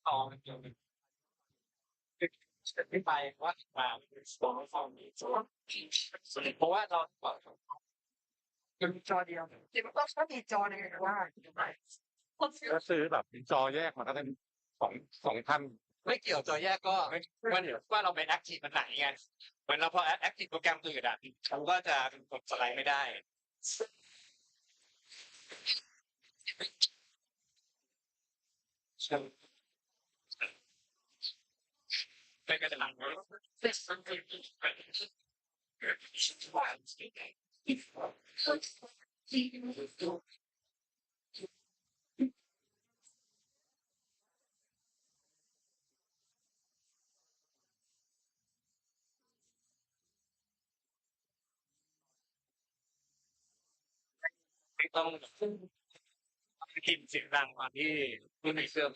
ต่อมันเกี่ยวกับที่ไปว่ามาเพราะว่าเราเป็นจอเดียวที่มันต้องใช้มีจอในว่าก็ซื้อแบบจอแยกมาก็เป็น2,000ไม่เกี่ยวจอแยกก็ว่าเดี๋ยวว่าเราไปแอคทีฟมันไหนไงเหมือนเราพอแอคทีฟโปรแกรมอื่นอ่ะเราก็จะกดสไลด์ไม่ได้ไม่ก็จะหลังไม่ต้องพิมพ์เสียงดังมาที่ในเครื่อง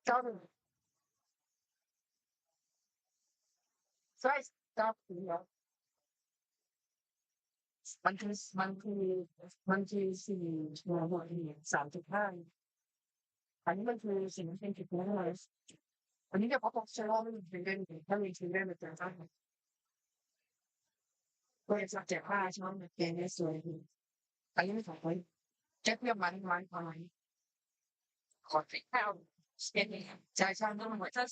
ก็ใช่ก็คือมันคือมันคือ4.3.5อันนี้มันคือสิ่งที่เป็นจุดนี้เลยอันนี้เนี่ยเขาบอกใช้ว่าไม่มีเล่นถ้ามีทีเล่นมันจะได้ก็จะ7.5ใช่ไหมเกณฑ์ได้สวยดีอันนี้ไม่ถูกเลยแจ็คเรียบมันอะไรขอติดข้าวเสียดีใจช่างต้องมาจะ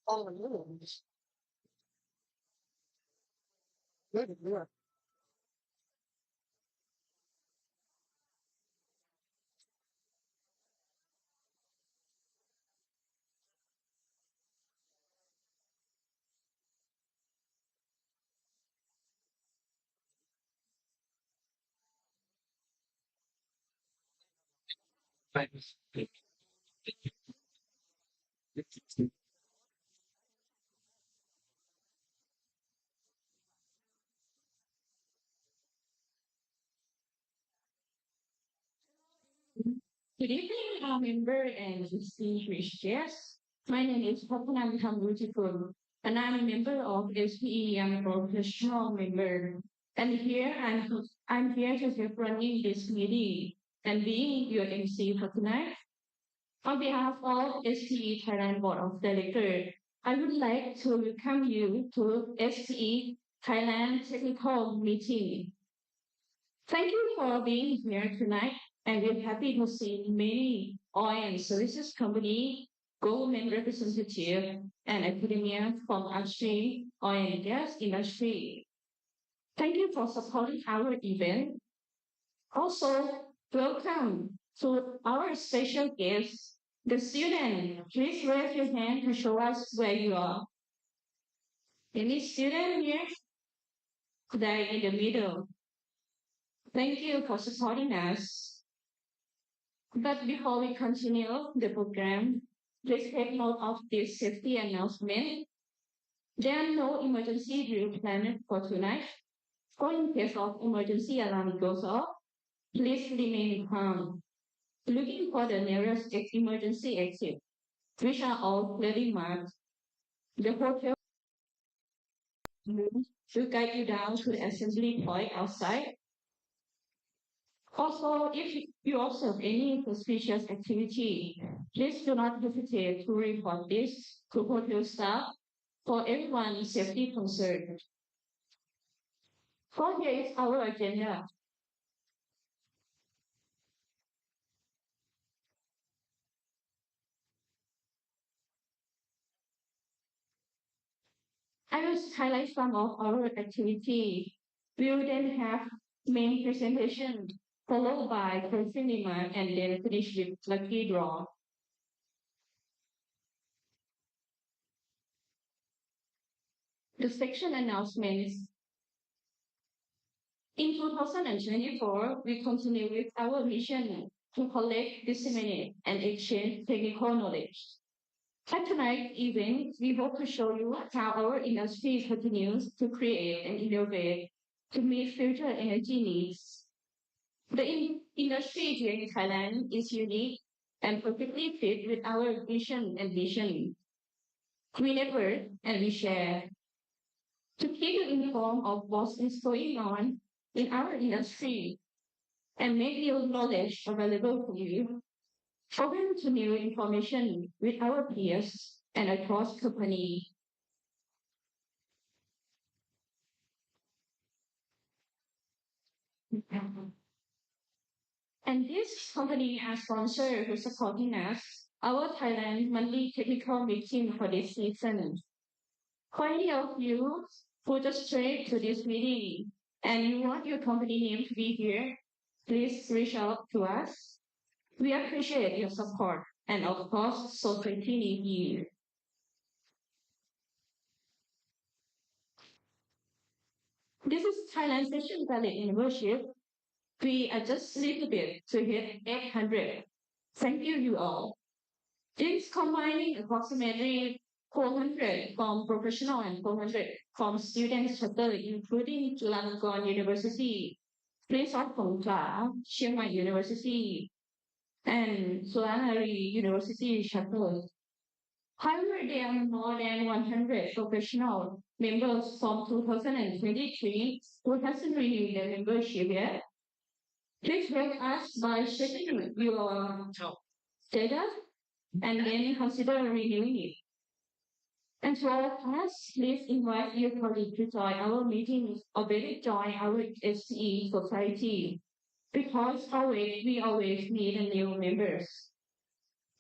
Oh, really? Good, yeah. Thanks. Good evening, member and distinguished guests. My name is Papanam Kamrutikul, and I'm a member of SPE Young Professional Member. And I'm here to help running this meeting and being your MC for tonight. On behalf of SPE Thailand Board of Directors, I would like to welcome you to SPE Thailand Technical Meeting. Thank you for being here tonight, and we're happy to see many oil and services company, government representative, and academia from upstream oil and gas industry. Thank you for supporting our event. Also, welcome to our special guest, the student. Please raise your hand to show us where you are. Any student here? There in the middle. Thank you for supporting us. But before we continue the program, please take note of this safety announcement. There are no emergency drill planned for tonight. For in case of emergency alarm goes off, please remain calm, looking for the nearest emergency exit, which are all clearly marked. The hotel room will guide you down to the assembly point outside. Also, if you observe any suspicious activity, please do not hesitate to report this to hotel staff for everyone's safety concern. So here is our agenda. I will highlight some of our activity. We will then have main presentation, followed by closing remark, and then finish with lucky draw. The section announcements. In 2024, we continue with our mission to collect, disseminate, and exchange technical knowledge. At tonight's event, we hope to show you how our industry continues to create and innovate to meet future energy needs. The industry here in Thailand is unique and perfectly fit with our mission and vision. We network and we share. To keep you informed of what is going on in our industry and make new knowledge available for you, open to new information with our peers and across company. And this company as sponsor who supporting us, our Thailand monthly technical meeting for this season. For any of you who just straight to this meeting and you want your company name to be here, please reach out to us. We appreciate your support and of course society need you. This is Thailand Session Valley Membership. We adjust a little bit to hit 800. Thank you all. This combining approximately 400 from professional and 400 from students chapter, including Chulalongkorn University, Prince of Songkhla, Chiang Mai University, and Sulanari University chapters. However, there are more than 100 professional members from 2023 who hasn't renewed their membership yet. Please help us by checking your status and then consider renewing it. And to all of us, please invite your colleagues to join our meetings or better join our SPE society because we always need new members.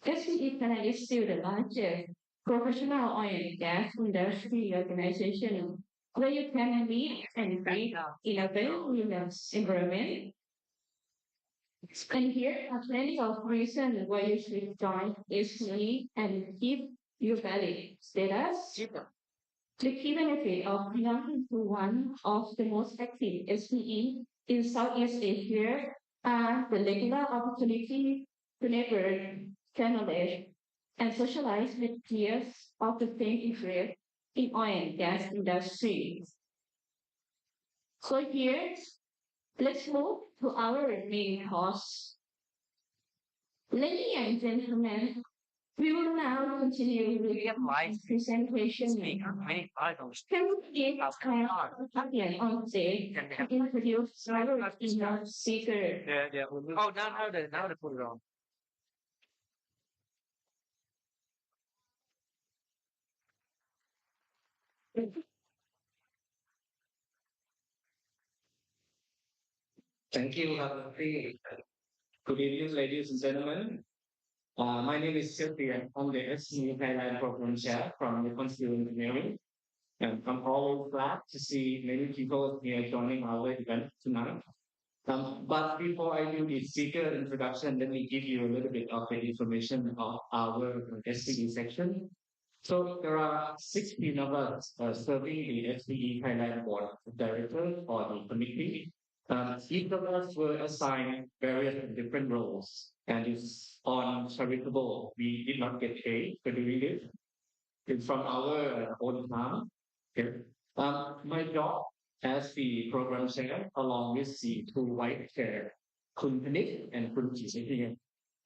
SPE Thailand is still the largest professional oil and gas industry organization where you can meet and breathe in a very relaxed environment. And here are plenty of reasons why you should join SPE and keep your valid status. The key benefit of belonging to one of the most active SPE in Southeast Asia are the regular opportunity to network, share knowledge, and socialize with peers of the same interest in oil and gas industry. So here, let's move to our main course. Ladies and gentlemen, we will now continue with the presentation. Can we give a kind of opinion on stage to introduce our keynote speaker? Oh, now they put it on. Thank you, Harvey. Good evening, ladies and gentlemen. My name is Sylvia. I'm the SPE Thailand program chair from the Conceal Engineering. And I'm always glad to see many people here joining our event tonight. But before I do the speaker introduction, let me give you a little bit of the information of our SPE section. So there are 16 of us serving the SPE Thailand Board of Directors or the committee. Each of us were assigned various different roles, and it's on charitable. We did not get paid for doing this. It's from our own time. Okay. My job as the program chair, along with the two vice chair, Kun Panik and Kun Chi,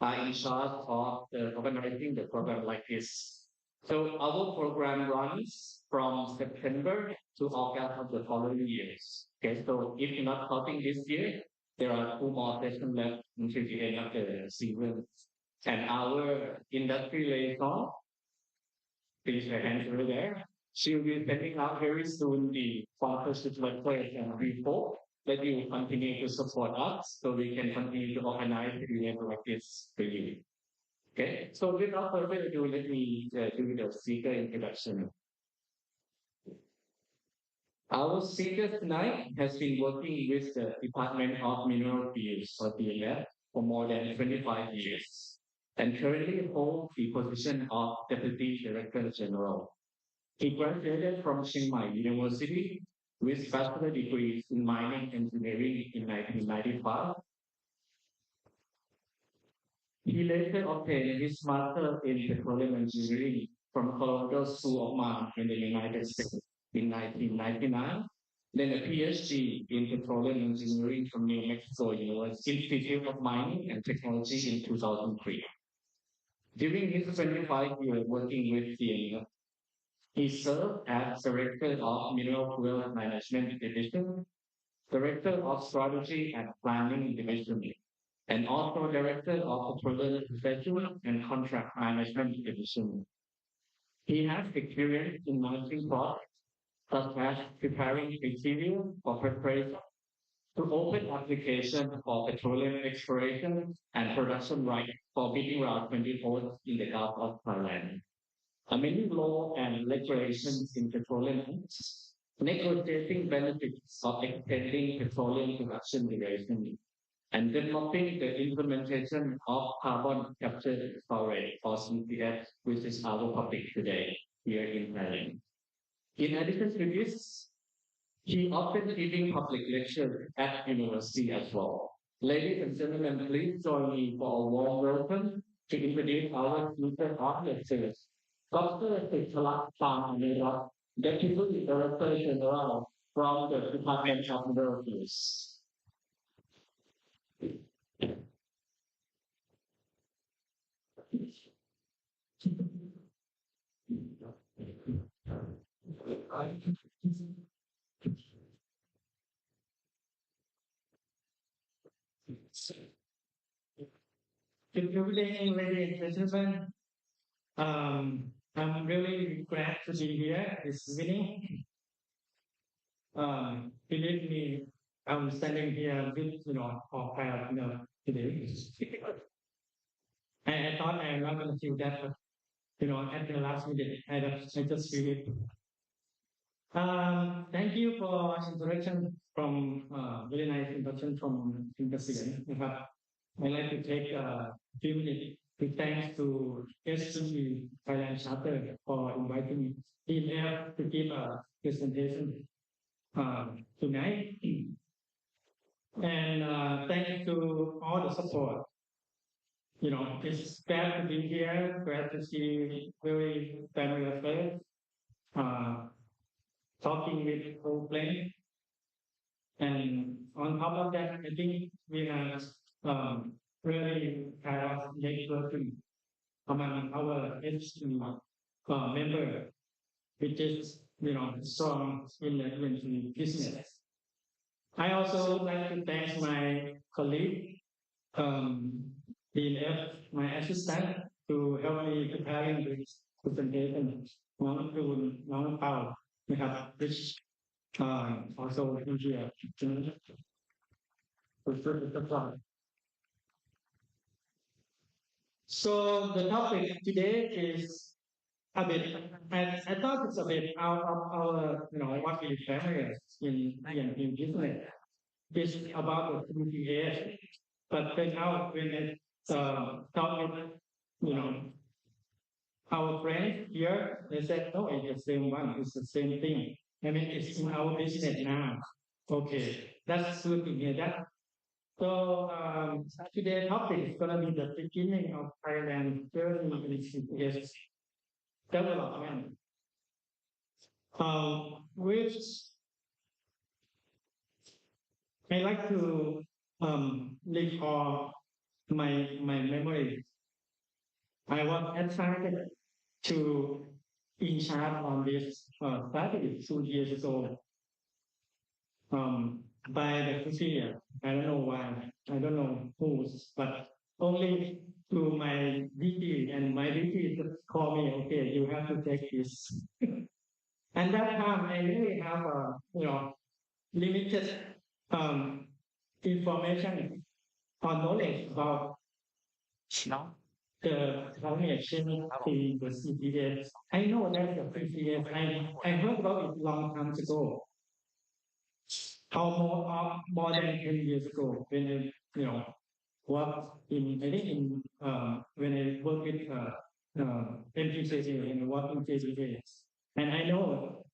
are in charge of organizing the program like this. So our program runs from September to August of the following years. Okay, so if you're not counting this year, there are two more sessions left until the end of the season. And our industry liaison, please your hands over there. She'll be sending out very soon the sponsorship letter and report that you continue to support us so we can continue to organize the event like this for you. Okay, so without further ado, let me do the speaker introduction. Our speaker tonight has been working with the Department of Mineral Fields or DMF for more than 25 years and currently holds the position of Deputy Director General. He graduated from Chiang Mai University with bachelor degrees in mining engineering in 1995. He later obtained his master in petroleum engineering from Colorado School of Mines in the United States in 1999, then a PhD in petroleum engineering from New Mexico Institute of Mining and Technology in 2003. During his 25 years working with CNF, he served as Director of Mineral Fuel Management Division, Director of Strategy and Planning Division, and also Director of Petroleum Professional and Contract Management Division. He has experience in managing projects such as preparing material for preparation to open application for petroleum exploration and production rights for bidding round 24 in the Gulf of Thailand. Many law and regulations in petroleum negotiating benefits of extending petroleum production duration and developing the implementation of carbon capture and storage or CCS, which is our topic today here in Thailand. In addition to this, he often giving public lectures at university as well. Ladies and gentlemen, please join me for a warm welcome to introduce our speaker of lectures, Dr. Supalak Parn-Anurak, Deputy Director General from the Department of Mineral Fields. Good evening, ladies and gentlemen. I'm really glad to be here this evening. Believe me, I'm standing here with for kind of today. I thought I'm not going to do that, but at the last minute, I just feel it. Thank you for introduction from very nice introduction from Industry. I'd like to take a few minutes to thanks to SPE Thailand Charter for inviting Team F to give a presentation tonight. And thank you to all the support. It's glad to be here, glad to see very familiar face, talking with old friends. And on top of that, I think we have really kind of networking among our SPE member, which is strong in the business. I also would like to thank my colleague, DNF, my assistant, to help me preparing this presentation.น้องเปานะครับ which also here. So the topic today is a bit, I thought it's a bit out of our, what we familiar in business. It's about the TPS, but then out when it talk with, our friends here, they said, no, it's the same one, it's the same thing. I mean, it's in our business now. Okay, that's good to hear that. So today's topic is going to be the beginning of Thailand journey in CPS development, which I like to recall my memory. I was assigned to in charge on this study 2 years ago by the procedure. I don't know why. I don't know who's, but only to my VP, and my VP called me, okay, you have to take this. And that time I really have a limited information or knowledge about the climate change in the CPS. I know that the CPS, I heard about it long time ago. More than 10 years ago, when I worked in, I think in when I worked with MPCA and working KCA, and I know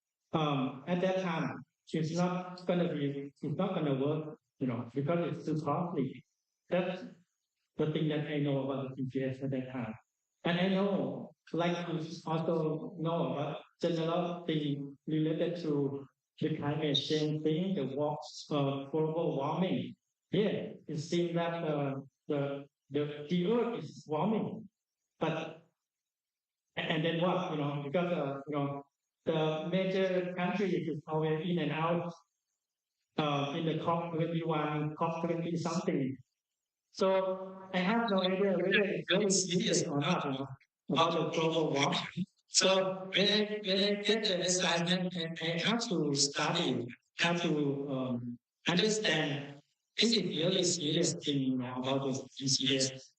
at that time it's not gonna work, because it's too costly. That's the thing that I know about the PGS at that time. And I know, like you also know about general thing related to the climate change thing, the global warming. Yeah, it seems that the earth is warming, but and then what, because the major countries is always in and out in the COP21, COP20 something. So I have no idea whether it's really serious or not, about the global warming. So when I get the assignment, I have to study, have to understand, is it really serious thing about the CCS?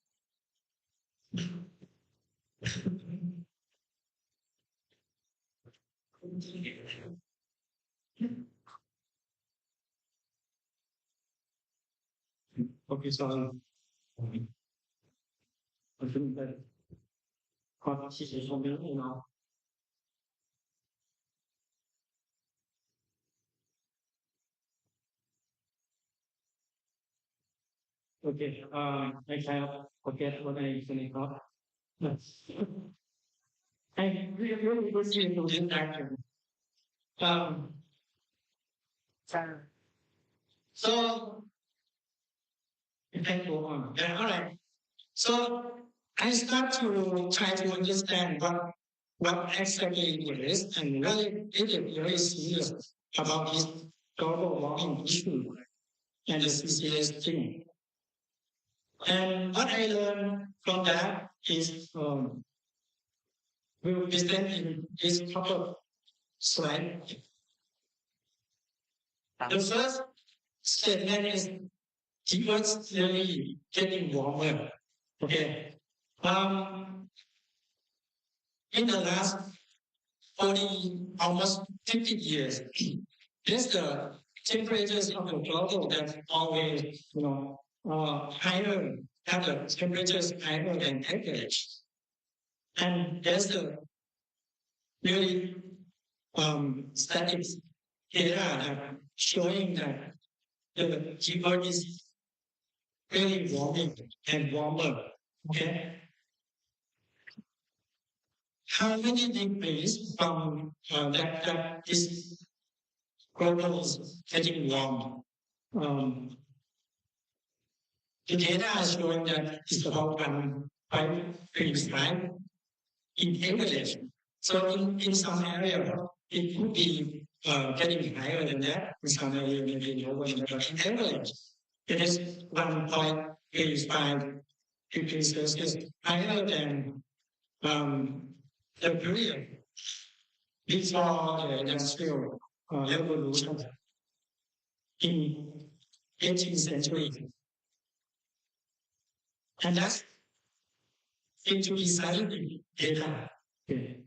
Okay, so I think that is for me, Okay, I kind of forget what I usually thought. I really appreciate those interactions. So you can go on. Yeah, all right. So I start to try to understand what exactly it is, and really is it really serious about this global warming issue and the CCS thing. And what I learned from that is we'll present in this couple slide. The first statement is the earth really getting warmer. Okay. in the last 40, almost 50 years, just the temperatures of the global that always, higher, have the temperatures higher than average. And there's the really static data that showing that the keyword is really warming and warmer. Okay. How many degrees from that this global is getting warm? The data is showing that it's about 1.35 in average. So in some area, it could be getting higher than that. In some area, maybe lower than that. But in average, it is 1.35 degrees Celsius higher than the period before the industrial revolution in 18th century. And that's into decided data. Okay.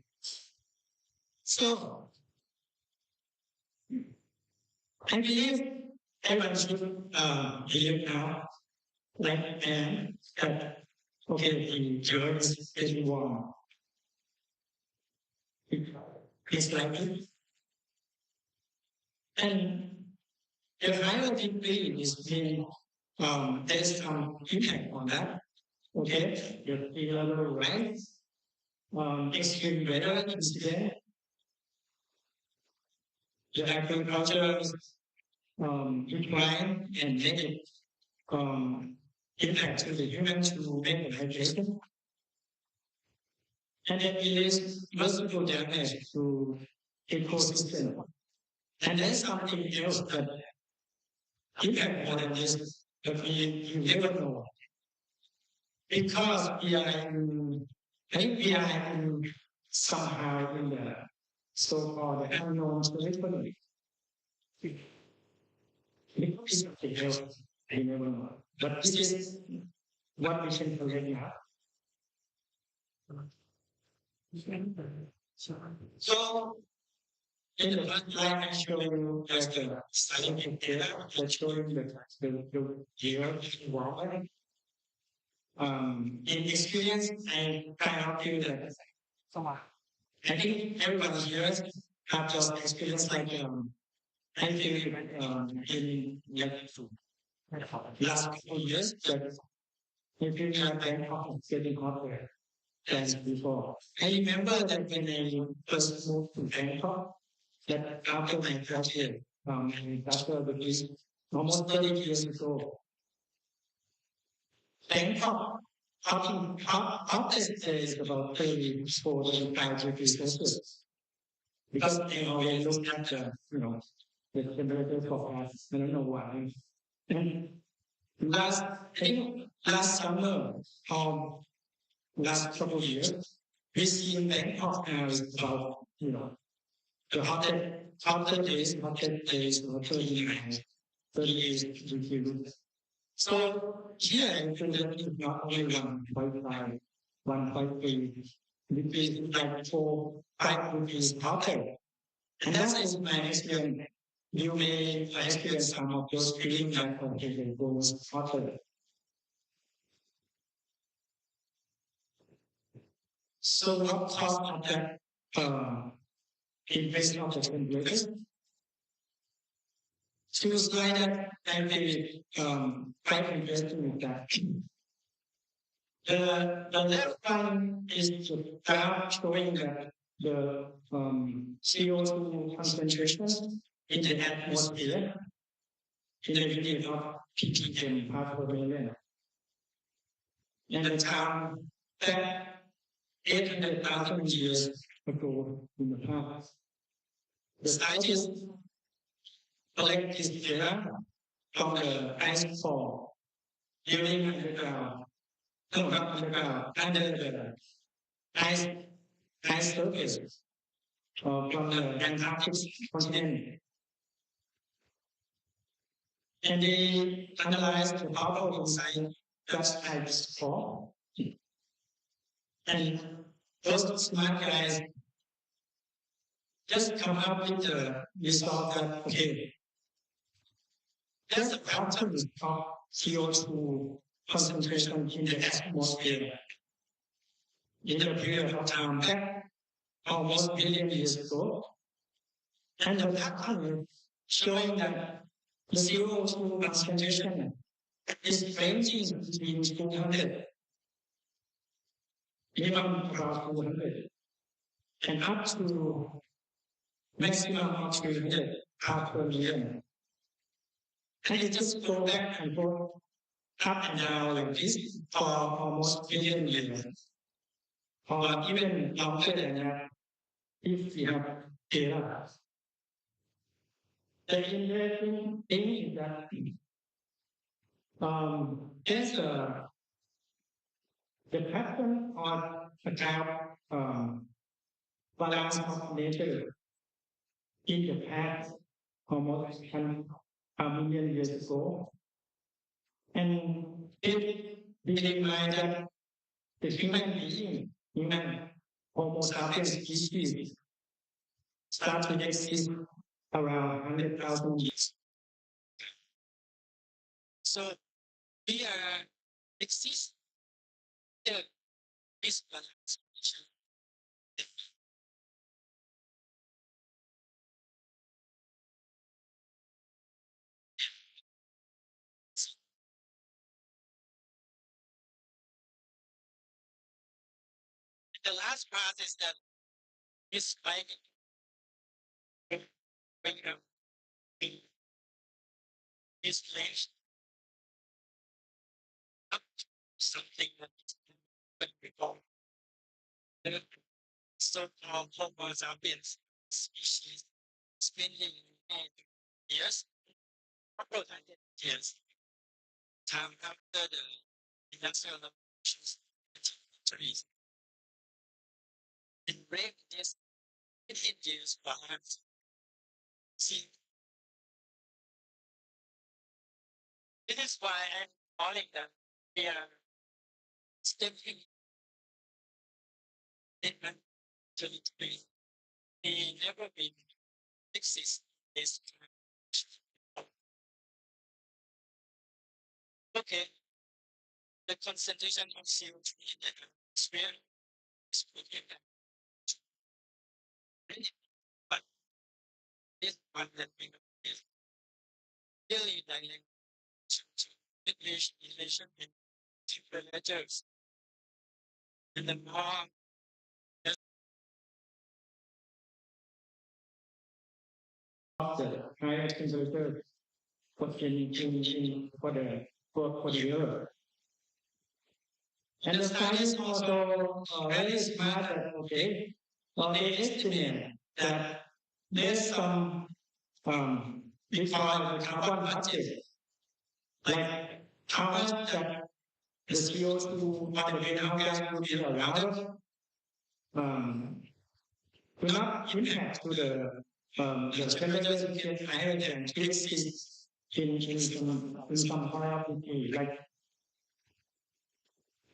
So, I believe everyone should believe now, like that, okay, the earth is getting warm. It's likely. And the higher degree is being, there's some impact on that. Okay, the sea level rise, extreme weather incident, the agriculture decline and negative impact to the human to vegetation. And then it is merciful damage to ecosystem. And then something else that impact more than this, but you never know. Because we are in, I think we are in somehow in the so-called unknown territory. Because of the health, I never know. But this is what we can already have. So, in the first line, I show you just the scientific data that showing the year warmer. In experience, I cannot feel that. I think everyone here have just experience like I feel in like last couple years that I feel like Bangkok is getting hotter than before. I remember that when I first moved to Bangkok, that after my graduate, after the degree, almost 30 years ago, Bangkok hottest day is about 34, 35 degrees Celsius. Because they always look at the temperature forecast. I don't know why. And I think last summer, last couple of years, we see in Bangkok now is about, the hottest days are 39, 38 degrees. So here, I feel that it's not only 1.5, 1.3 degrees, it's like 4, 5 degrees hotter. And that is my experience. You may experience some of those feelings that it goes hotter. So what caused of that increase of the temperature? To slide that I feel quite interesting with that. The left one is the graph showing that the CO2 concentration in the atmosphere in the unit of ppm part per million. And the time that 800,000 years ago in the past, the scientists collect this data from the ice fall during underground. No, not underground, under the ice surface from the Antarctic continent. And they analyzed the power inside that ice fall. And those smart guys just come up with the result that, okay, there's a pattern of CO2 concentration in the atmosphere in the period of time back almost billion years ago. And the pattern showing that the CO2 concentration is ranging between 200, minimum about 200, and up to maximum of 300 parts per million. And it just go back and forth, up and down like this for almost billion years, or even longer than that if we have data. The interesting thing is that there's the pattern or a kind of balance of nature in the past almost a million years ago. And it implies that the human Homo sapiens species start to exist around 100,000 years. So we are exist this balance. The last part is that this spike is placed up to something that we call the so-called Homo sapiens species spending years, couple of years, time after the industrial revolutions centuries. And break this induced balance. See, this is why I'm calling them we are stepping in to the we never been exist this time. Okay, the concentration of CO2 in the atmosphere is looking at but this one that we know is really dynamic to relation in temperatures. And the more of the higher temperature for the Earth. And the scientists also very smart that, okay, they estimate that there's some we call the carbon budget, like how much that the CO2 or the greenhouse gas would be around us will not impact to the temperature get higher than 2 degrees in some point of degree. Like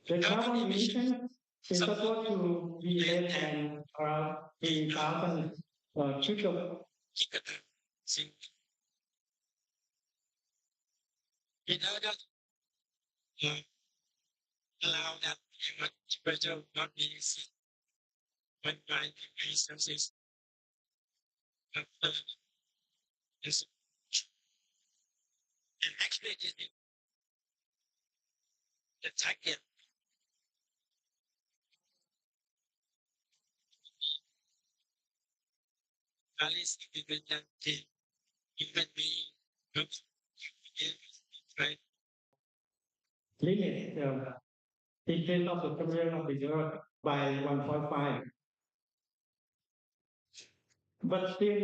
the carbon emission is supposed to be less than around 3,000 in order to allow that temperature not be exceed 1.5 degrees Celsius. And actually, this is the target. At least independent even being right? limit the increase of the temperature of the Earth by 1.5. But still,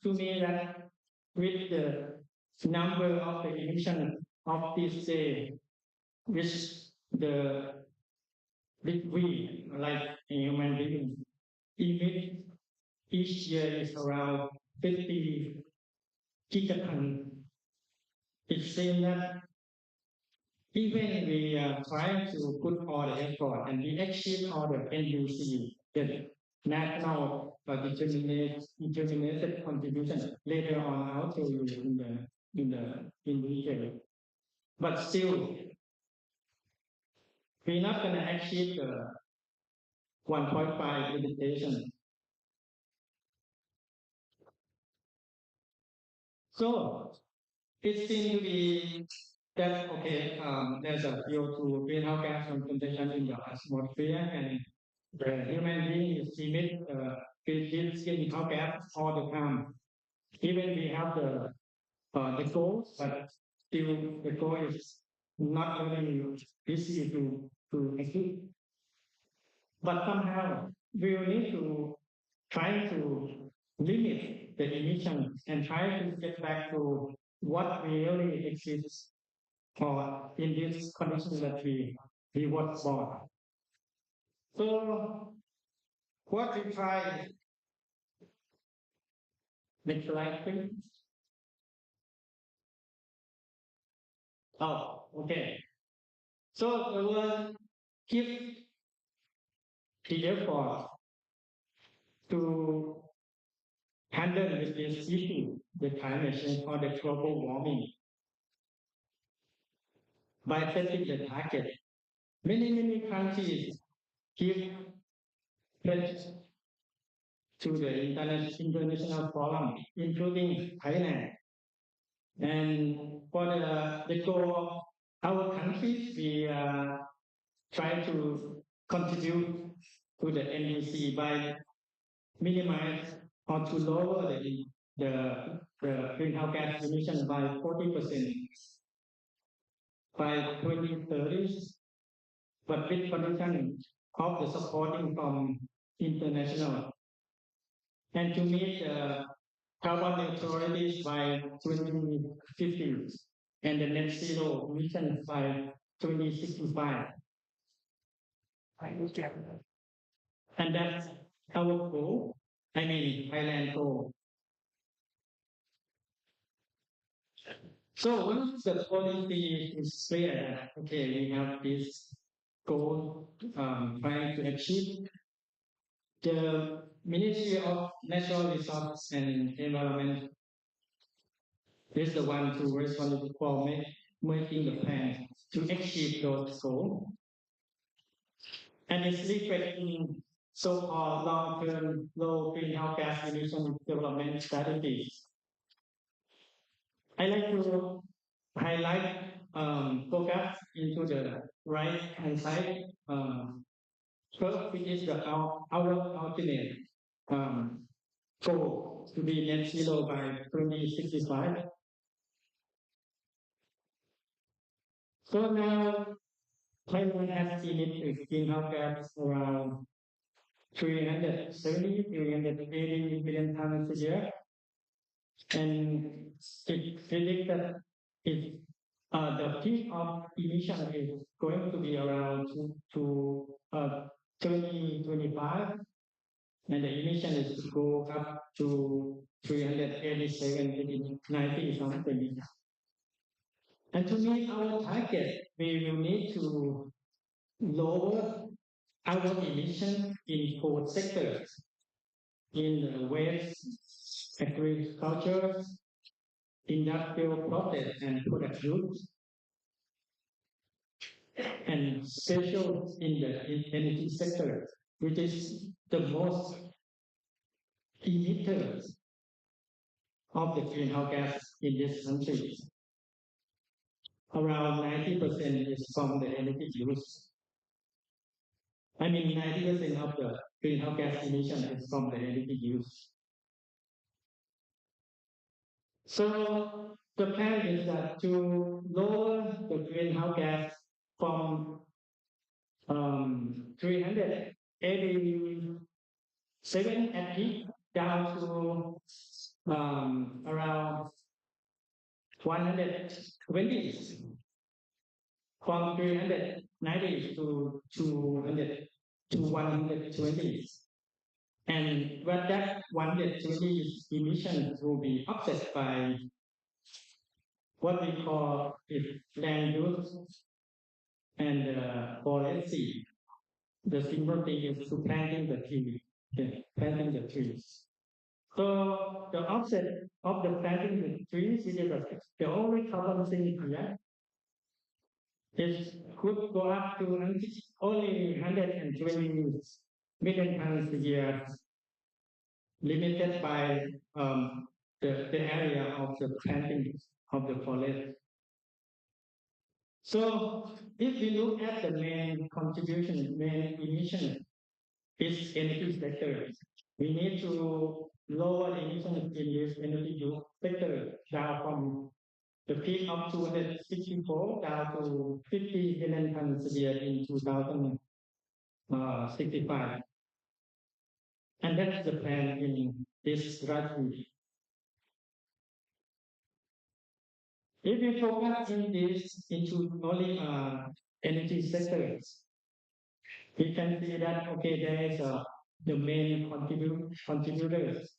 to me, that with the number of the emission of this day, which the we, like a human being, emit each year is around 50 gigaton. It seems that even we are trying to put all the effort and we achieve all the NUC the national determinated contribution. Later on, I'll tell you in detail. But still, we're not going to achieve the 1.5 limitation. So it seems to be that okay, there's a CO2 greenhouse gas concentration in the atmosphere, and the human being is emit greenhouse gas all the time. Even we have the goals, but still the goal is not really easy to achieve. But somehow we will need to try to limit the emission and try to get back to what really exists or in this condition that we was born. So what we try, next slide please. Oh, okay. So we will give the effort to handle with this issue, the climate change or the global warming, by setting the target. Many countries give pledge to the international forum, including Thailand. And for the goal of our country, we try to contribute to the NDC by minimize or to lower the greenhouse gas emission by 40% by 2030, but with condition of the supporting from international, and to meet carbon neutrality by 2050 and the net zero emissions by 2065. And that's our goal. I mean, Thailand goal. So once the policy is clear, okay, we have this goal trying to achieve, the Ministry of Natural Resources and Environment is the one to responsible for making the plan to achieve those goals. And it's reflecting so-called long-term low greenhouse gas emission development strategies. I like to highlight focus into the right-hand side. First, which is our ultimate goal to be net zero by 2065. So now, Thailand has emitted greenhouse gas around 380 million tons a year, and it predicts that if the peak of emission is going to be around 2025, and the emission is to go up to 387, 90 something. And to meet our target, we will need to lower our emission in 4 sectors: in waste, agriculture, industrial process and product use, and special in the energy sector, which is the most emitters of the greenhouse gas in this country. Around 90% is from the energy use. I mean, 90% of the greenhouse gas emission is from the energy use. So the plan is that to lower the greenhouse gas from 387 at peak down to around 120, from 390 to 200 to 120. And what that 120 emissions will be offset by what we call land use and policy. the simple thing is to planting the tree, okay, planting the trees. So the offset of the planting the trees is that the only carbon thing here is could go up to only 120 million tons a year, limited by the area of the planting of the forest. So if we look at the main contribution, main emission is energy sector. We need to lower emissions in this energy use sector down from the peak of 264 down to 50 million tons a year in 2065. And that's the plan in this strategy. If we focus in this into only energy sectors, we can see that okay, there is the main contributors,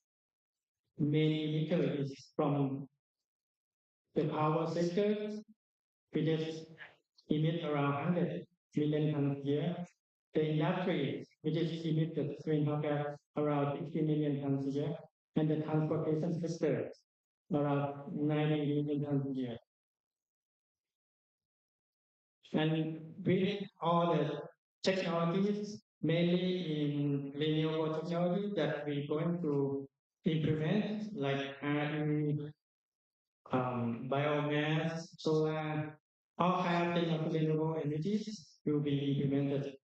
main emitter is from the power sector, which is emit around 100 million tons a year. The industry, which is emitted greenhouse gas around 60 million tons a year, and the transportation sector around 90 million tons a year. And with all the technologies, mainly in renewable technology that we're going to implement, like RE, biomass, solar, all kinds of renewable energies will be implemented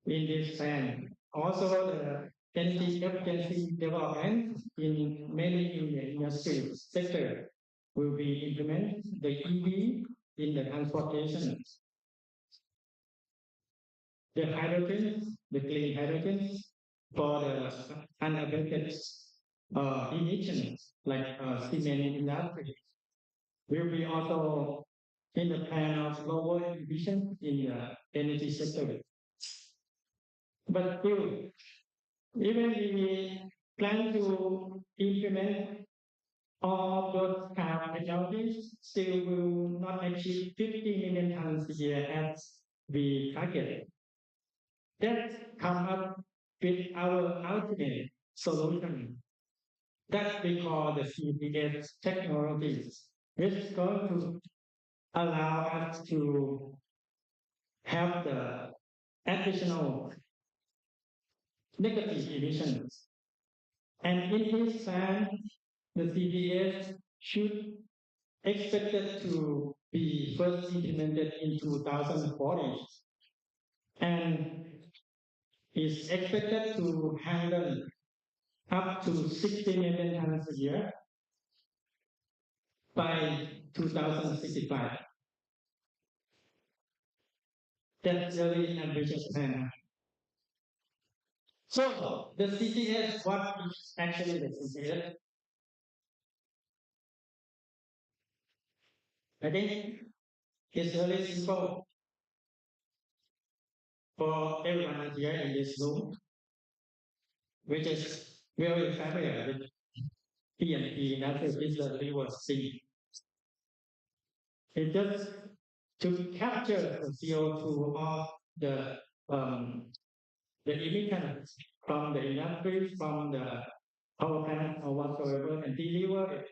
in this plan. Also, the energy efficiency development in mainly in the industry sector will be implemented. The EV in the transportation, the hydrogen, the clean hydrogen for the unabated emissions like cement industry will be also in the plan of lower emissions in the energy sector. But still, even if we plan to implement all those kind of technologies, still will not achieve 50 million tons a year as we target. That come up with our ultimate solution that we call the CPS technologies, which is going to allow us to have the additional negative emissions. And in this plan, the CPS should expected to be first implemented in 2040 and is expected to handle up to 60 million tons a year by 2065. That's really ambitious plan. So the CCS, what is actually the CCS? I think it's really simple for everyone here in this room, which is very familiar with PNP, natural resource C. It's just to capture the CO2 of the emissions from the industry, from the power plant or whatsoever, and deliver it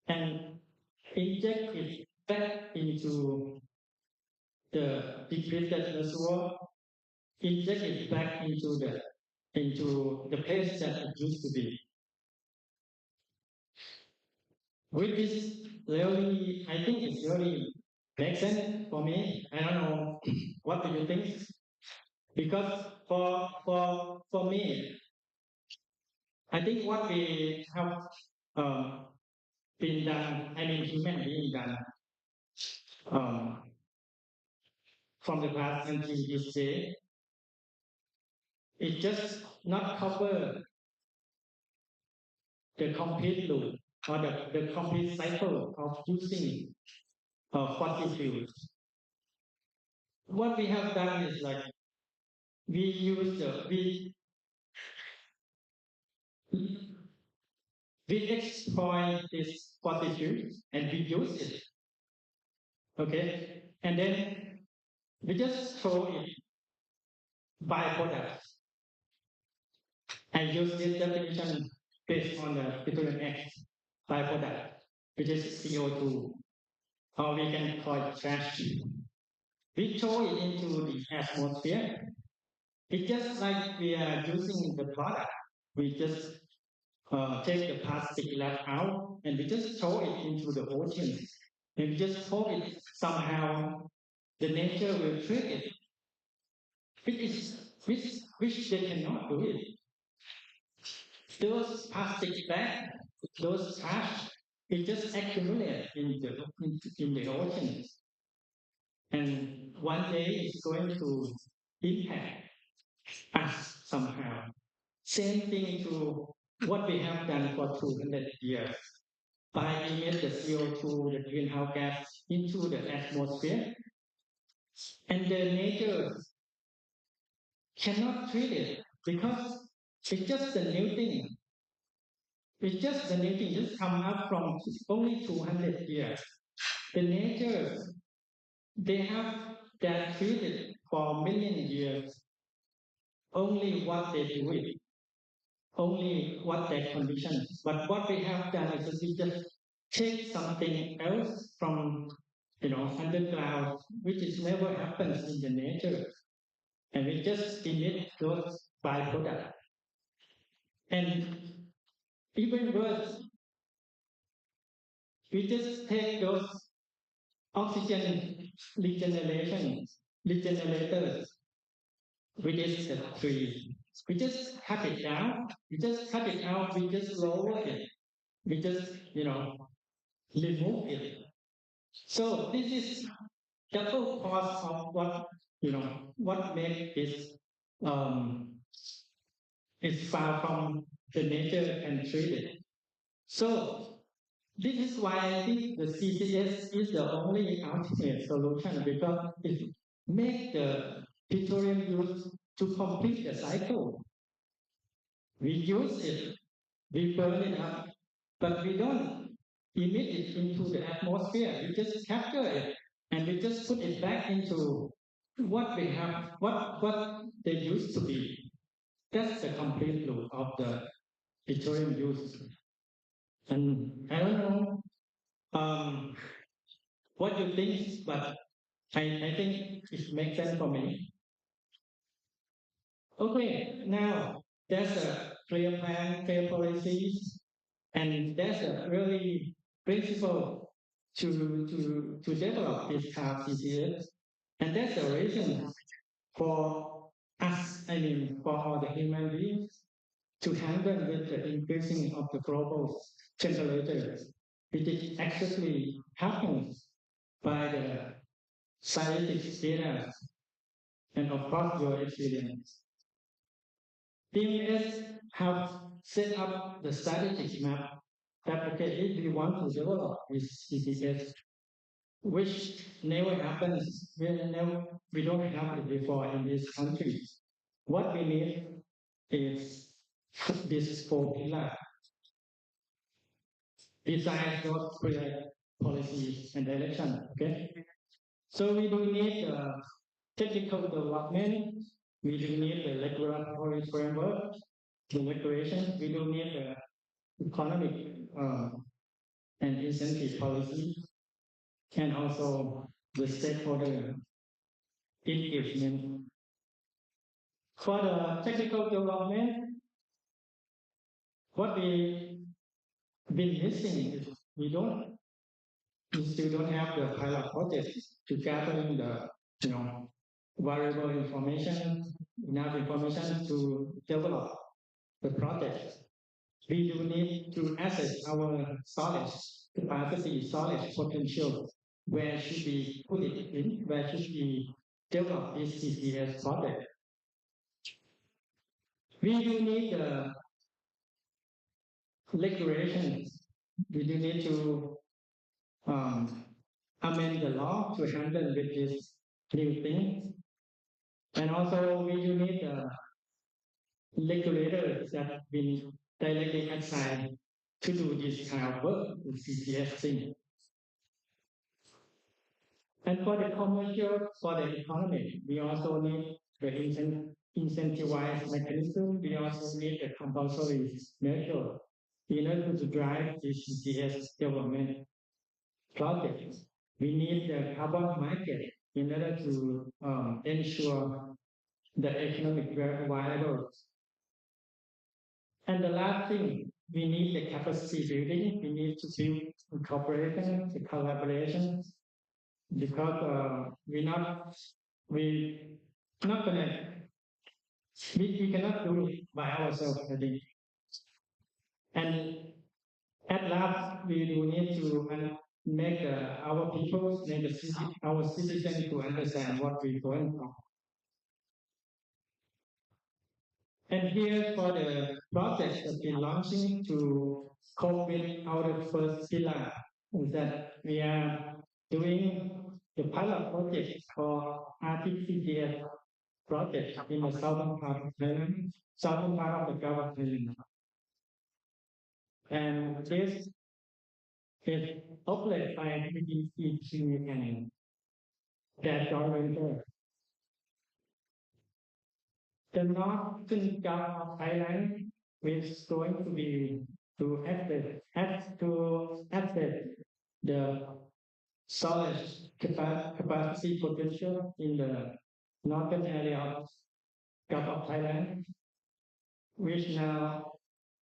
and inject it back into the depleted reservoir, inject it back into the place that it used to be. Which is really, I think it's really makes sense for me. I don't know what do you think? Because for me, I think what we have been done, I mean human being done from the past until this day, it just not cover the complete loop or the complete cycle of using fossil fuels. What we have done is like we exploit this fossil fuels and we use it. Okay, and then we just throw it byproducts. I use this definition based on the petroleum X byproduct, which is CO2, or we can call it trash. We throw it into the atmosphere. It's just like we are using the product. We just take the plastic wrap out and we just throw it into the ocean. And we just throw it somehow, the nature will treat it, which they cannot do it. Those plastic bags, those trash, it just accumulate in the ocean. And one day it's going to impact us somehow. Same thing to what we have done for 200 years. By emit the CO2, the greenhouse gas into the atmosphere, and the nature cannot treat it because it's just a new thing. It's just the new thing, just come up from only 200 years. The nature, they have that treated for million years. Only what they do it, only what their conditions. But what we have done is we just take something else from underground, which is never happens in the nature, and we just emit those byproducts. And even worse, we just take those oxygen regenerators, which is the tree. We just cut it down. We just cut it out. We just lower it. We just remove it. So this is double cost of what makes is far from the nature and treated. So this is why I think the CCS is the only ultimate solution, because it makes the petroleum use to complete the cycle. We use it, we burn it up, but we don't emit it into the atmosphere. We just capture it and we just put it back into what we have, what they used to be. That's the complete loop of the petroleum use. And I don't know what you think, but I think it makes sense for me. Okay, now there's a clear plan, clear policies, and there's a really principle to develop this kind of CCS. And that's the reason for us, for all the human beings, to handle with the increasing of the global temperature, which is actually happens by the scientific data and of course your experience. TMS have set up the strategic map that if we want to develop this CCS, which never happens, we don't have it before in this country. What we need is this 4 pillars. Design those clear policies and direction. Okay. So we do need technical development. We do need the regulatory framework, the regulations. We do need the economic and incentive policy, and also the stakeholder engagement. For the technical development, what we been missing is we still don't have the pilot project to gathering the variable information, enough information to develop the project. We do need to assess our storage capacity, storage potential. Where should we put it in? Where should we develop this CCS project? We do need regulations. We do need to amend the law to handle with this new thing. And also we do need regulators that have been directly assigned to do this kind of work with CCS thing. And for the commercial, for the economy, we also need the incentivized mechanism. We also need a compulsory measure in order to drive the CCS development projects. We need the carbon market in order to ensure the economic viable. And the last thing, we need the capacity building. We need to build cooperation, the collaboration, because we cannot do it by ourselves, I think. And at last, we do need to make our people, our citizens to understand what we're going through. And here for the project that we're launching to cope with our first pillar is that we are doing the pilot project for RTCCS project in the southern part of Thailand, southern part of the Gulf of Thailand. And this is operated by BDC and their joint venture. The northern Gulf of Thailand is going to be to access the storage capacity potential in the northern area of Gulf of Thailand, which now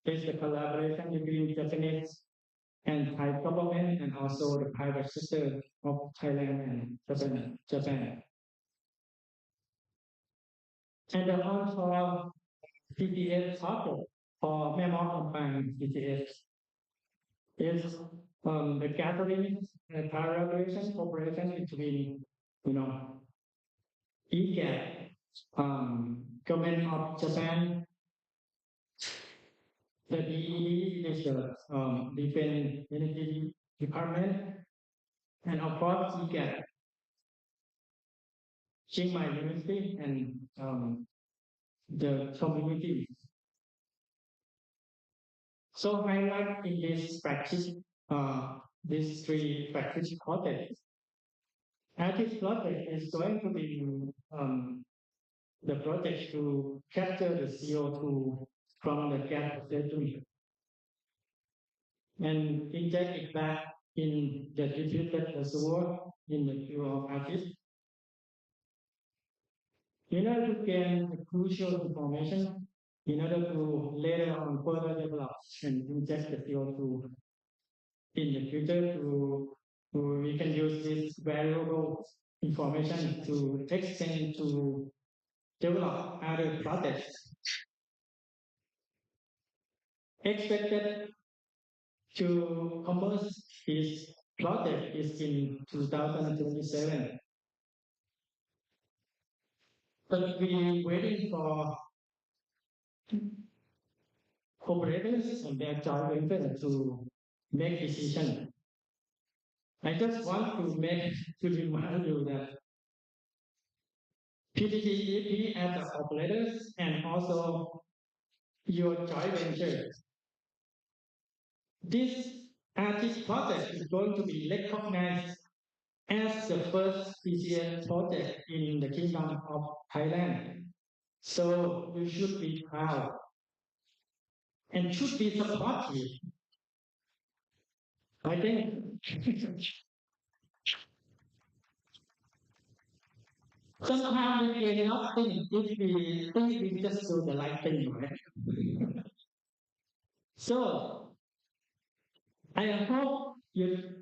is the collaboration between Japanese and Thai government and also the private sector of Thailand and Japan. And the onshore CCS project for Myanmar Combined CCS is the gathering and collaboration cooperation between, EGAT, government of Japan, the DED is the Defense Energy Department, and of course EGAT, Chiang Mai University, and the community. So highlight in this practice, these three practice projects. This project is going to be the project to capture the CO2 from the gas station and inject it back in the depleted reservoir in the fuel of Arctic. In order to gain the crucial information, in order to later on further develop and inject the CO2 in the future, we can use this valuable information to extend to develop other projects. Expected to commence this project is in 2027. But we waiting for operators and their joint venture to make decision. I just want to remind you that PTTEP as operators and also your joint venture. This artist project is going to be recognized as the first CCS project in the Kingdom of Thailand. So you should be proud and should be supportive. I think sometimes we cannot think if we just do the right thing, right? So I hope you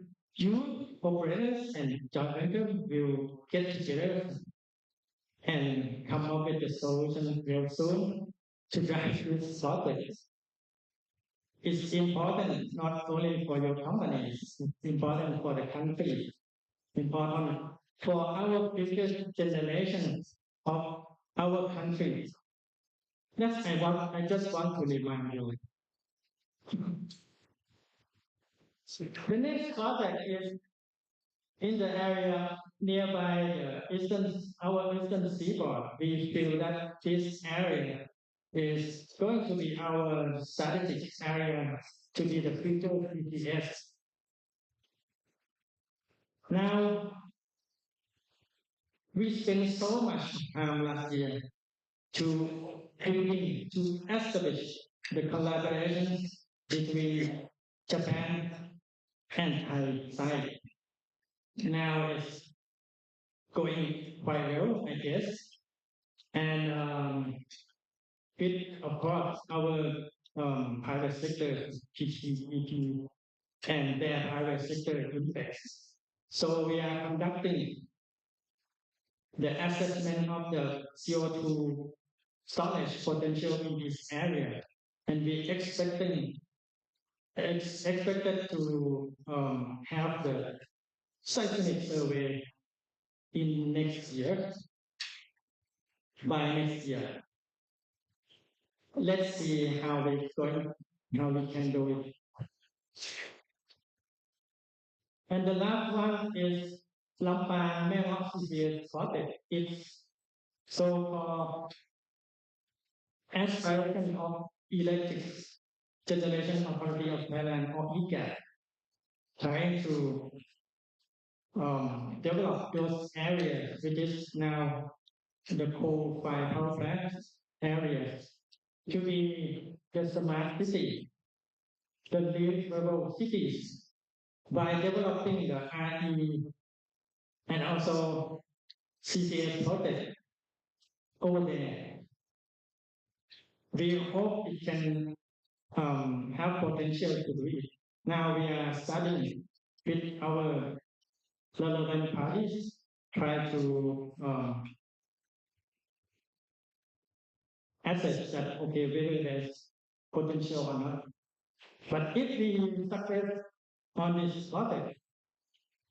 operators and joint venture will get together and come up with a solution real soon to drive this project. It's important not only for your companies, it's important for the country, important for our future generations of our country. That's I just want to remind you. The next project is in the area nearby our eastern seaboard. We feel that this area is going to be our strategic area to be the future CCS. Now, we spent so much time last year to establish the collaboration between Japan and Thai side. Now it's going quite well, I guess. And with, of course, our private sector, PPEP, and their private sector impacts. So we are conducting the assessment of the CO2 storage potential in this area, and we expected to have the seismic survey in next year, by next year. Let's see how we can do it. And the last one is Lampang Merah CCS project. It's so-called aspiration of electric generation authority of Thailand, or EGAT, trying to develop those areas, which is now the coal-fired power plant areas, to be the smart city, the livable cities, by developing the RE and also CCS project over there. We hope it can have potential to do it. Now we are studying with our relevant parties, try to assess that, okay, whether there's potential or not. But if we succeed on this project,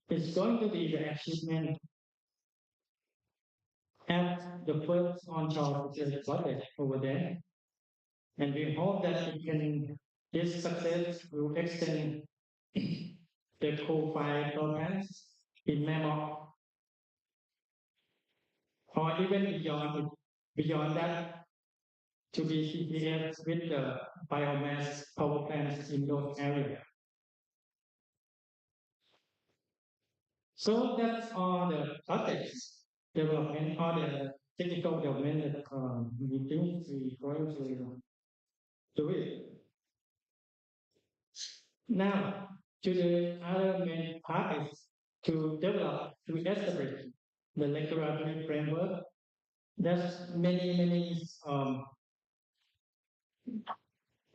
it's going to be the achievement at the first onshore project over there. And we hope that this success will extend the coal-fired power plants in Myanmar, or even beyond that, to be CCS with the biomass power plants in those areas. So that's all the projects development, all the technical development that we think we're going to do it. Now, to the other main part is to establish the regulatory framework. There's many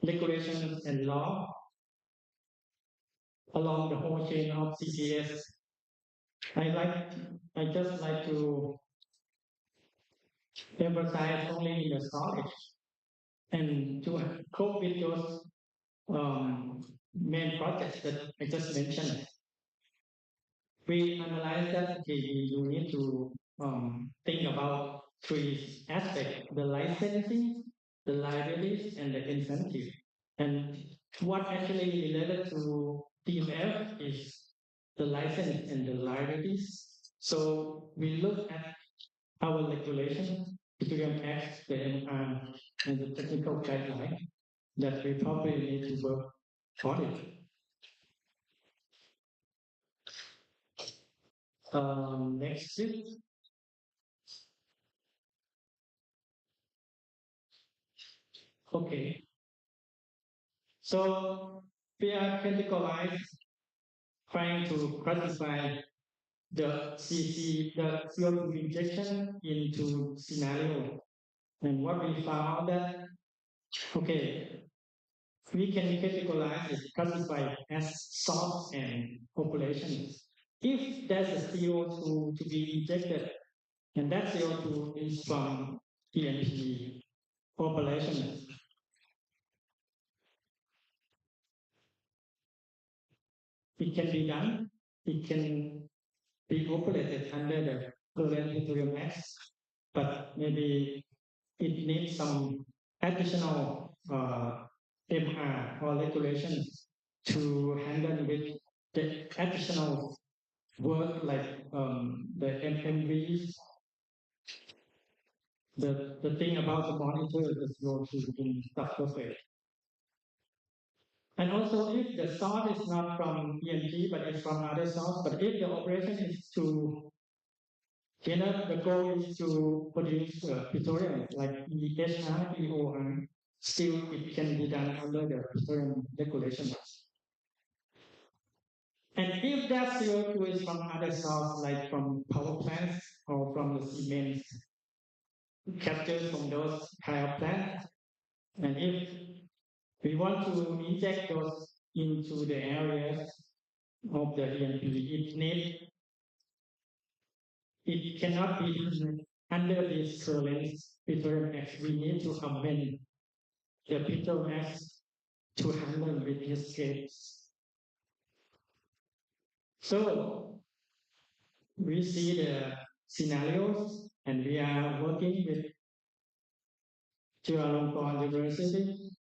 regulations and law along the whole chain of CCS. I just like to emphasize only the storage and to cope with those main projects that I just mentioned. We analyze that, okay, you need to think about three aspects: the licensing, the liabilities, and the incentive. And what actually related to DMF is the license and the liabilities. So we look at our regulation, the Petroleum Act, the MR, and the technical guideline that we probably need to work on it. Next is okay. So we are categorized, trying to classify the CO2 injection into scenario. And what we found that, okay, we can categorize it, classify as source and populations. If there's a CO2 to be injected, and that CO2 is from ENP populations, it can be done, it can be operated under the current Petroleum Act, but maybe it needs some additional MR or regulations to handle with the additional work like the MMVs, the thing about the monitor the CO2 in subsurface. And also, if the source is not from ENP but it's from other source, but if the operation is to The goal is to produce petroleum like EHR, EOR. Still, it can be done under the petroleum regulations. And if that CO2 is from other sources, like from power plants or from the cement captured from those power plants, and if we want to inject those into the areas of the ENP, it cannot be under this current Petroleum Act. We need to amend the Petroleum Act to handle with this case. So we see the scenarios, and we are working with Chulalongkorn University,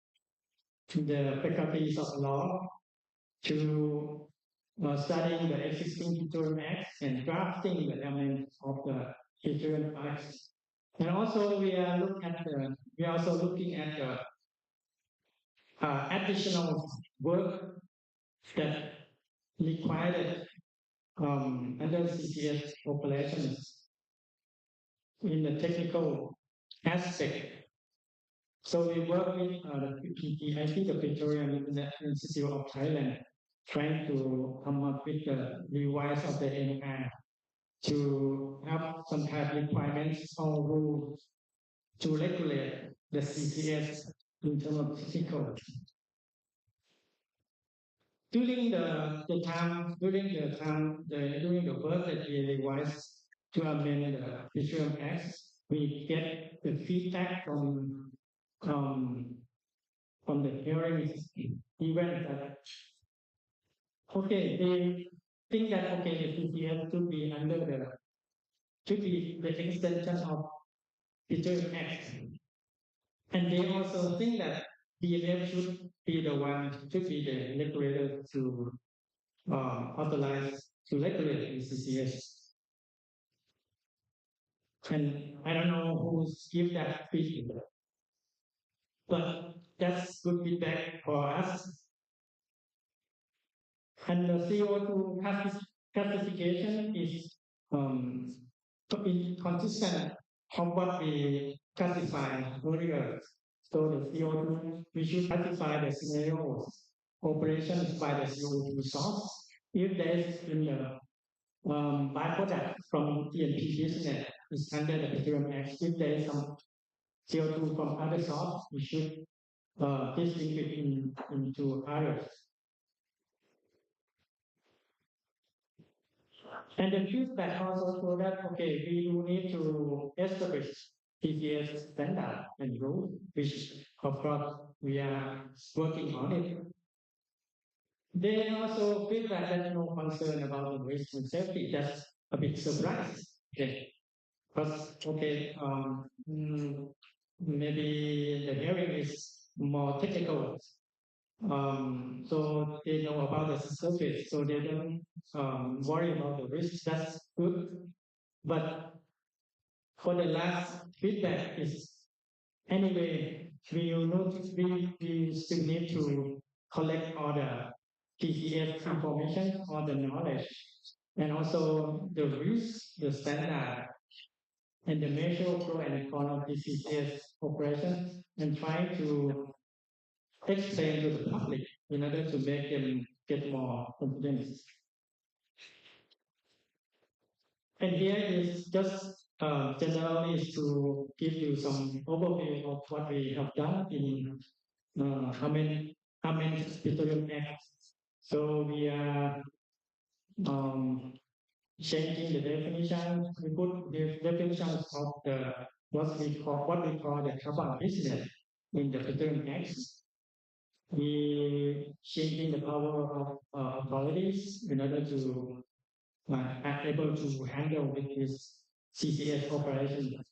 the faculties of law, to studying the existing Petroleum Act and drafting the amendment of the Petroleum Act. And also we are looking at the additional work that required under CCS operations in the technical aspect. So we work with the PTIC, the Petroleum Institute of Thailand, trying to come up with the revise of the NR to have some kind of requirements or rules to regulate the CCS in terms of technical. During the work that we revise to amend the Petroleum Act, we get the feedback from the hearing event that they think that the CCS should be the extension of Petroleum Act, and they also think that DMF should be the regulator to authorize to regulate the CCS. And I don't know who's give that feedback, but that's good feedback for us. And the CO2 classification is consistent from what we classified earlier. So the CO2, we should classify the scenarios, operations by the CO2 source. If there is in the byproduct from TNP business is under the Petroleum Act, if there is some CO2 from other source, we should distinguish into others. And the feedback also showed that we do need to establish TCS standard and rule, which of course we are working on it. They also feedback that no concern about the risk and safety. That's a bit surprise. Because maybe the hearing is more technical. So they know about the surface, so they don't worry about the risk. That's good. But for the last feedback is anyway, we still need to collect all the TCS information, all the knowledge, and also the risk, the standard, and the measure flow and con of TCS operations, and try to explain to the public in order to make them get more confidence. And here is just generally is to give you some overview of what we have done in Petroleum Act. So we are changing the definition. We put the definitions of what we call the carbon business in the Petroleum Act. We changing the power of authorities in order to are able to handle with this CCS operation.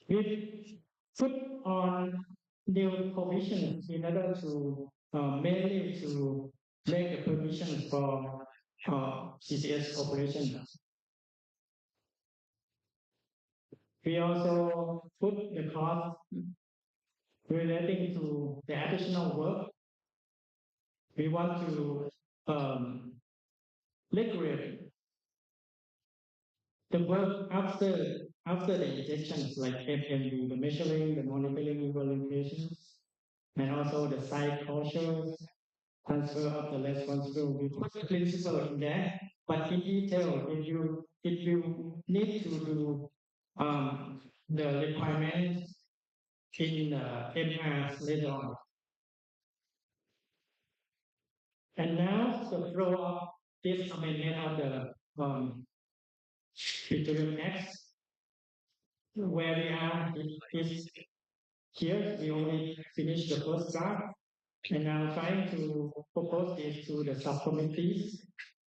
We put on new provisions in order to mainly to make the permission for CCS operations. We also put the cost relating to the additional work. We want to liquid. The work after the injections like FMU, the measuring, the monitoring, evaluations, and also the site closures, transfer of the responsibility. We put the principle in there, but in detail, if you need to do the requirements in MRs later on. And now the flow of this amendment of the Petroleum Act, where we are is here. We only finished the first draft, and now trying to propose this to the subcommittees.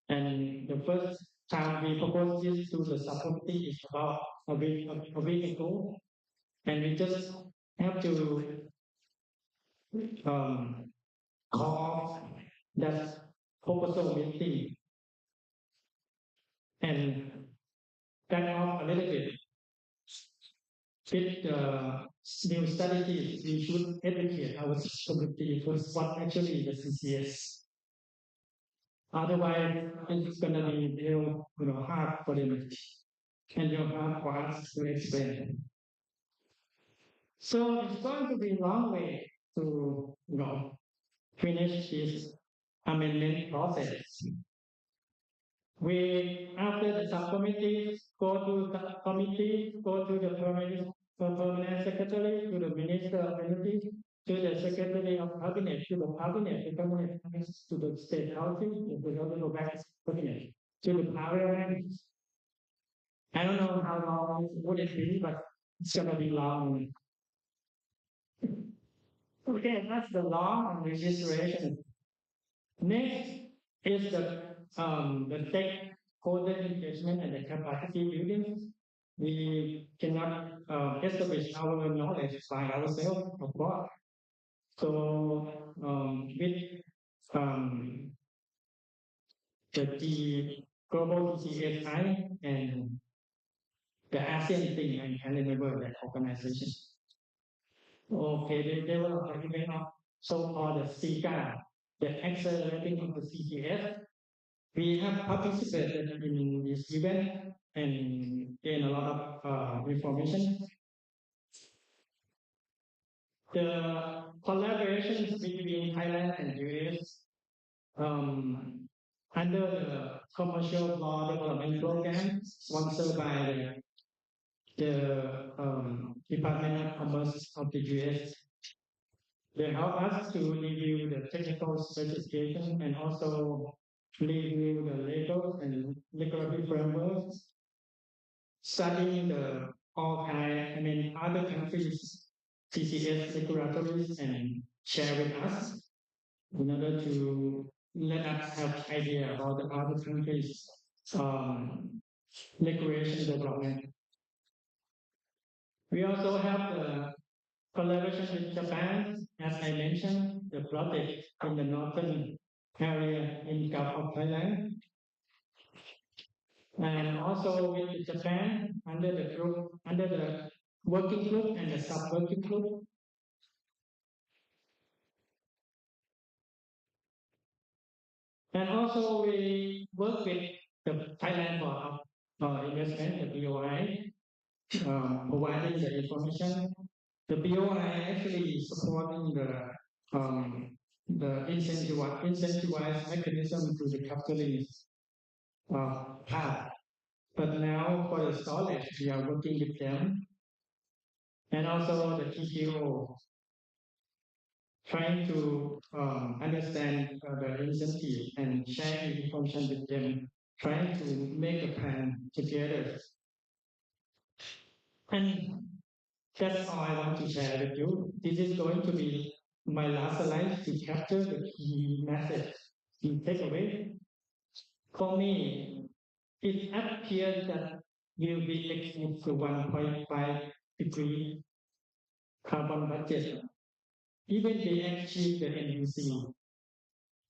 And the first time we proposed this to the subcommittee is about a week ago, and we just have to call that proposal meeting and back off a little bit. With new strategies, we should educate our community first what actually the CCS. Otherwise, it's going to be real, hard for them and hard for us to explain. So it's going to be a long way to finish this amendment process. We, after the subcommittees, go to the committee, go to the permanent secretary, to the minister of energy, to the secretary of cabinet, to the cabinet, the cabinet to the state housing, if we don't go back to cabinet, to the parliament. I don't know how long would it be, but it's gonna be long. Okay, that's the law on registration. Next is the stakeholder engagement and the capacity building. We cannot establish our knowledge by ourselves, of course. So with the global CCSI and the ASEAN thing, I can remember that organization. Okay, they developed an event of so-called the SICA, the accelerating of the CCS. We have participated in this event and gained a lot of information. The collaborations between Thailand and US under the Commercial Law Development Program sponsored by the Department of Commerce of the US. They help us to review the technical specification and also review the legal and regulatory frameworks, studying the other countries' CCS regulatories and share with us in order to let us have idea about the other countries' regulation development. We also have the collaboration with Japan, as I mentioned, the project in the northern area in Gulf of Thailand. And also with Japan under the working group and the sub-working group. And also we work with the Thailand Board of Investment, the BOI, providing the information. The BOI actually supporting the incentivized mechanism to the capitalist path. But now for the storage, we are working with them. And also the TTO, trying to understand the incentive and sharing information with them, trying to make a plan together. And that's all I want to share with you. This is going to be my last slide to capture the key message, key takeaway. For me, it appears that we'll be exceed the 1.5 degree carbon budget. Even they achieve the NUC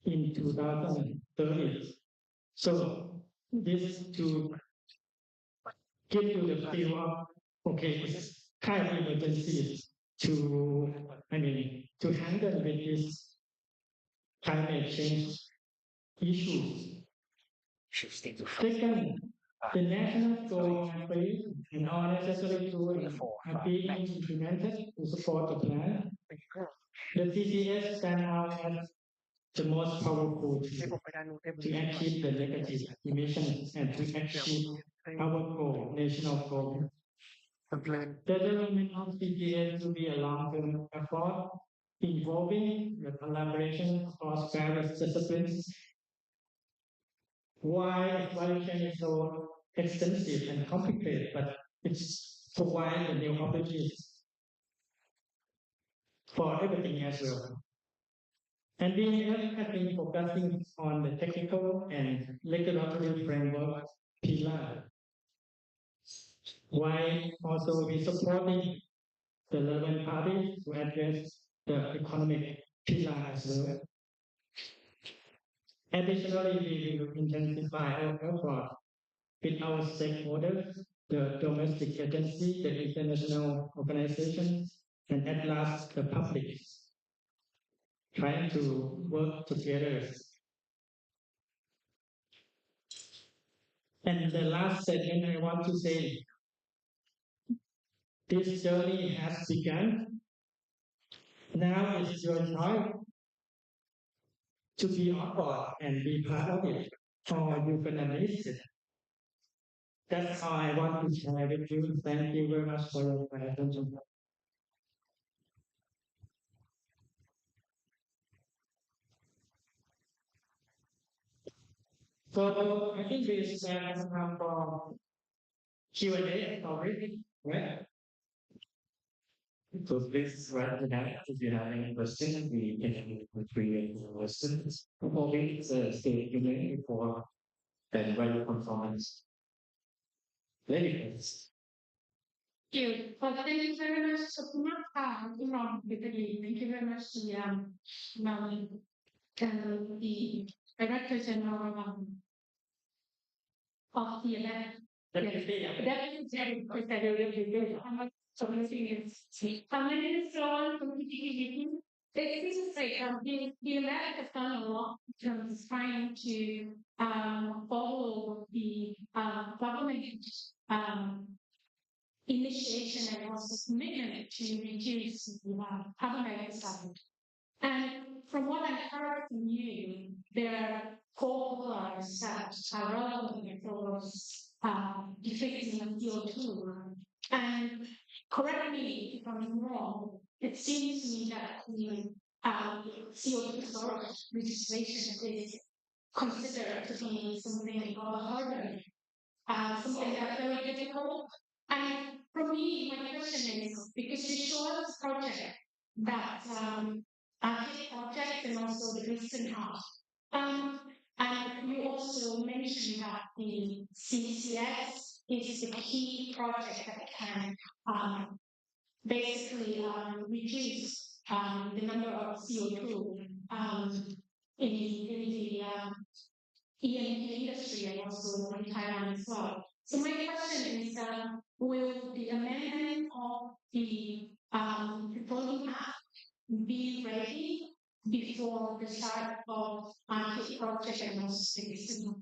in 2030. So this to give you the feel of, okay, it's kind of emergency to handle with this climate change issues. Second, the national goals are clear and all necessary tools are being implemented to support the plan. The CCS stand out as the most powerful tool to achieve the negative emissions and to achieve our goal, national goal. The development of CCS will be a long-term effort involving the collaboration across various disciplines. Why exploration is so extensive and complicated, but it's provide the new opportunities for everything as well. And BNF has been focusing on the technical and regulatory framework pillar. Why also we supporting the relevant parties to address the economic pillar as well. Additionally, we will intensify our effort with our stakeholders, the domestic agency, the international organizations, and at last the public, trying to work together. And the last statement I want to say, this journey has begun. Now is your time to be on board and be part of it, or you're gonna miss it. That's all I want to share with you. Thank you very much for your attention. So I think this has come from Q&A already, right? So please write it down if you have any questions. We can create questions. Probably stay tuned for the radio performance. Ladies. Thank you. Well, thank you very much, Supalak Parn-Anurak. Thank you very much, the Director General of the event. Deputy Secretary. So my name is John from PTV. Basically, the event has done a lot in terms of trying to follow the government initiation and also commitment to reduce carbon dioxide. And from what I heard from you, there are 4 pillars that are relevant for decreasing of CO2. And correct me if I'm wrong, it seems to me that the CO2 storage legislation is considered to be something of a hurdle, something that's very difficult. And for me, my question is, because you showed us project that project and also the recent house. And you also mentioned that the CCS is the key project that can basically reduce the number of CO2 in the E&P industry and also in Thailand as well. So my question is, will the amendment of the petroleum act be ready before the start of the project and also the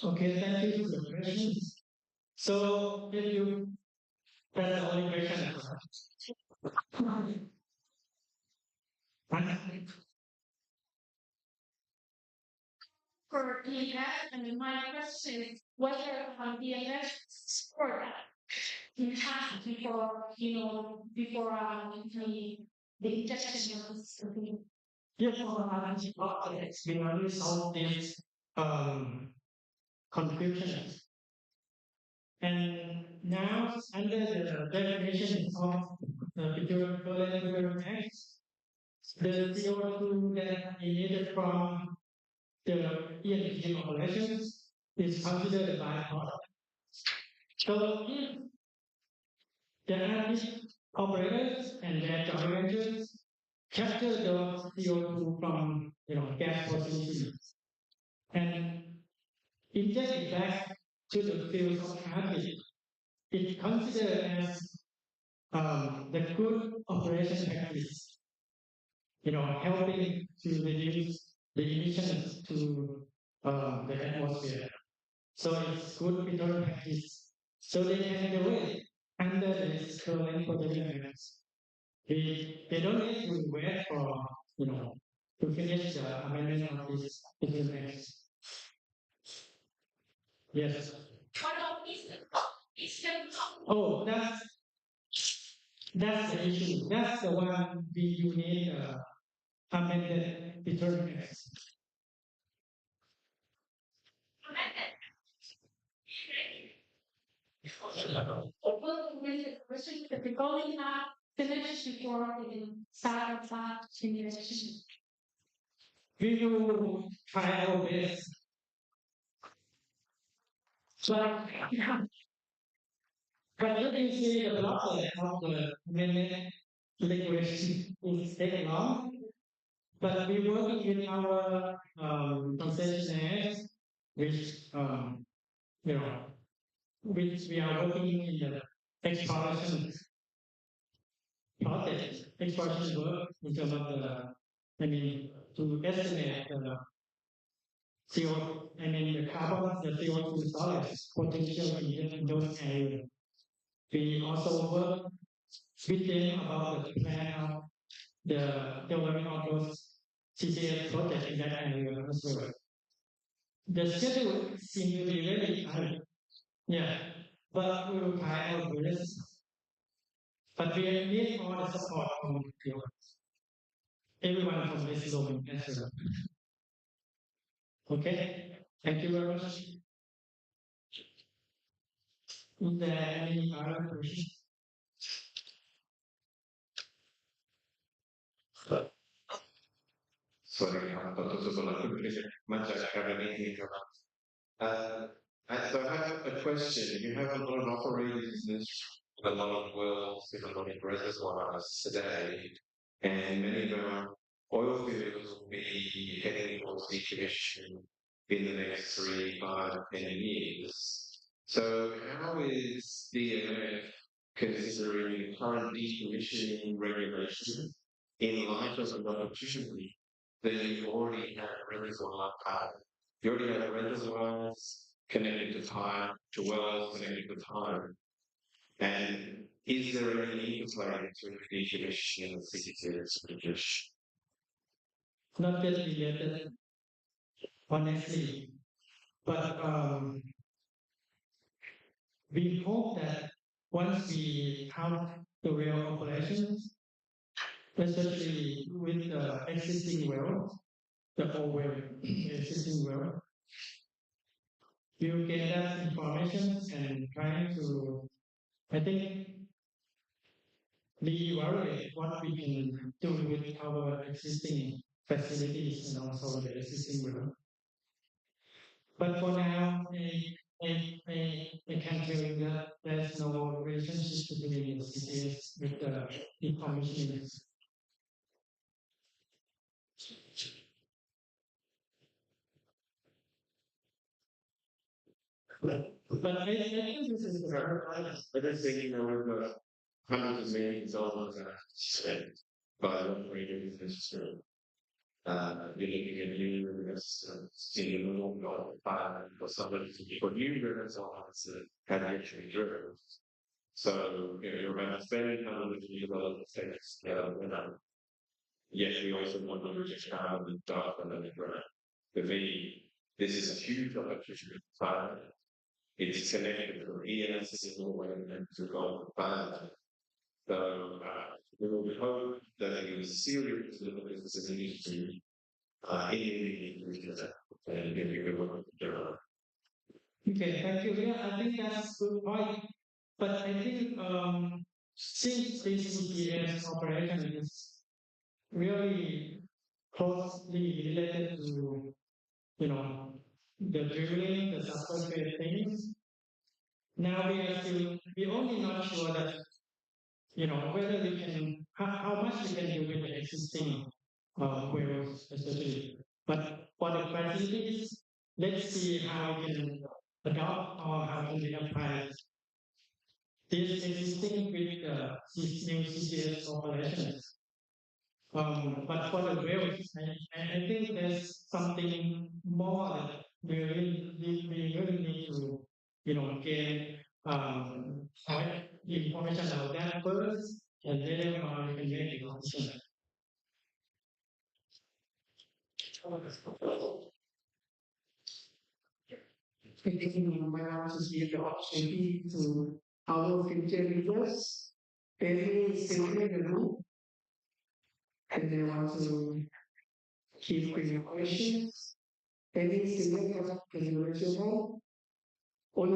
Okay, thank you for the question. So, if you that's the only question. For DNF, and my question is whether DNF support in time before the injection of this. Yes, it's been always all these confusions. And now, under the definition of the petroleum tax, the CO2 that emitted from the E&P operations is considered a byproduct. So if there are operators and their joint ventures capture the CO2 from gas fossil fuels and inject it back to the fields of carbon, it's considered as the good operation practice, helping to reduce the emissions to the atmosphere. So it's good petroleum practice. So they can do it under this current protection acts. They don't need to wait for, to finish the amendment of this petroleum acts. Yes. Oh, that's the issue. That's the one you need amended petroleum acts. We're going to finish before we start simulation. We will try our best. But let me see the process of the amendment liquidation is taking long. But we work with our concessionaires, which which we are working in the exploration project, exploration work in terms of to estimate the the carbon, the CO2 storage potential in those areas. We also work with them about the plan of the development of those CCS projects in that area as well. The schedule seems to be very tight. Yeah, but we will try our best. But we need all the support from everyone from this zone as well. Okay, thank you very much. Is there any other questions? สวัสดีครับดร. Supalak Parn-Anurak มาจาก Academy ครับ So I have a question. You have a lot of operators in a lot of wells, in a lot of reservoirs today, and many of our oil fields will be heading towards decommissioning in the next 3, 5, 10 years. So how is DMF considering current decommissioning regulations in light of an opportunity that you already have reservoir power? You already have reservoirs connected to time, to wells connected to time. And is there any interplay between decommissioning and CCS decommissioning? Not just related, honestly, but we hope that once we have the real operations, especially with the existing well, the old well, existing well, we will get that information and try to, I think, reevaluate what we can do with our existing facilities and also the existing well. But for now, I can tell you that there's no relationship between the CCS with the decommissioning. But I think this is very honest. I just think, we've got hundreds of millions of dollars spent by operators in this room. You're looking at new rivers, seeing a little for somebody to put new rivers on that have actually drilled. So, you're about to spend hundreds of millions of things. Yes, we also want to reach out and dark and underground. For me, this is a huge opportunity. It's connected to the ENS Norway and to go further. So we will hope that it is serious with this industry and give you a work. Okay, thank you. Yeah, I think that's a good point. But I think since this CPS operation is really closely related to the drilling, the subsurface things, now we only not sure that whether we can how much we can do with the existing wells especially. But for the facilities, let's see how we can adopt or how can we apply this existing with these new CCS operations. But for the wells, I think there's something more we really need to, gain information about that first, and then we can make the decision. Taking my to give the opportunity to our future leaders, very simply the room, and they want to keep bringing questions. Any single individual, all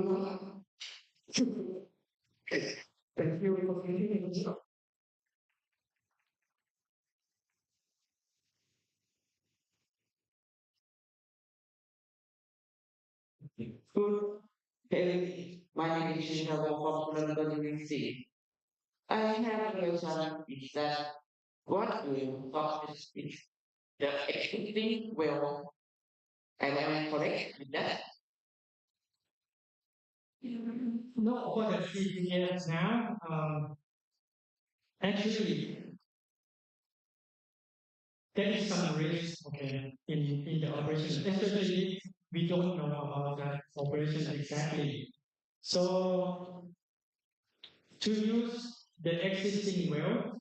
thank you for being here. Good. Hey, my name is Shishava from London University. I have a question is that what will talk is the existing well, and am I correct with that? No, for the CPS now, actually, there is some risk, okay, in the operation, especially we don't know about that operation exactly. So to use the existing well,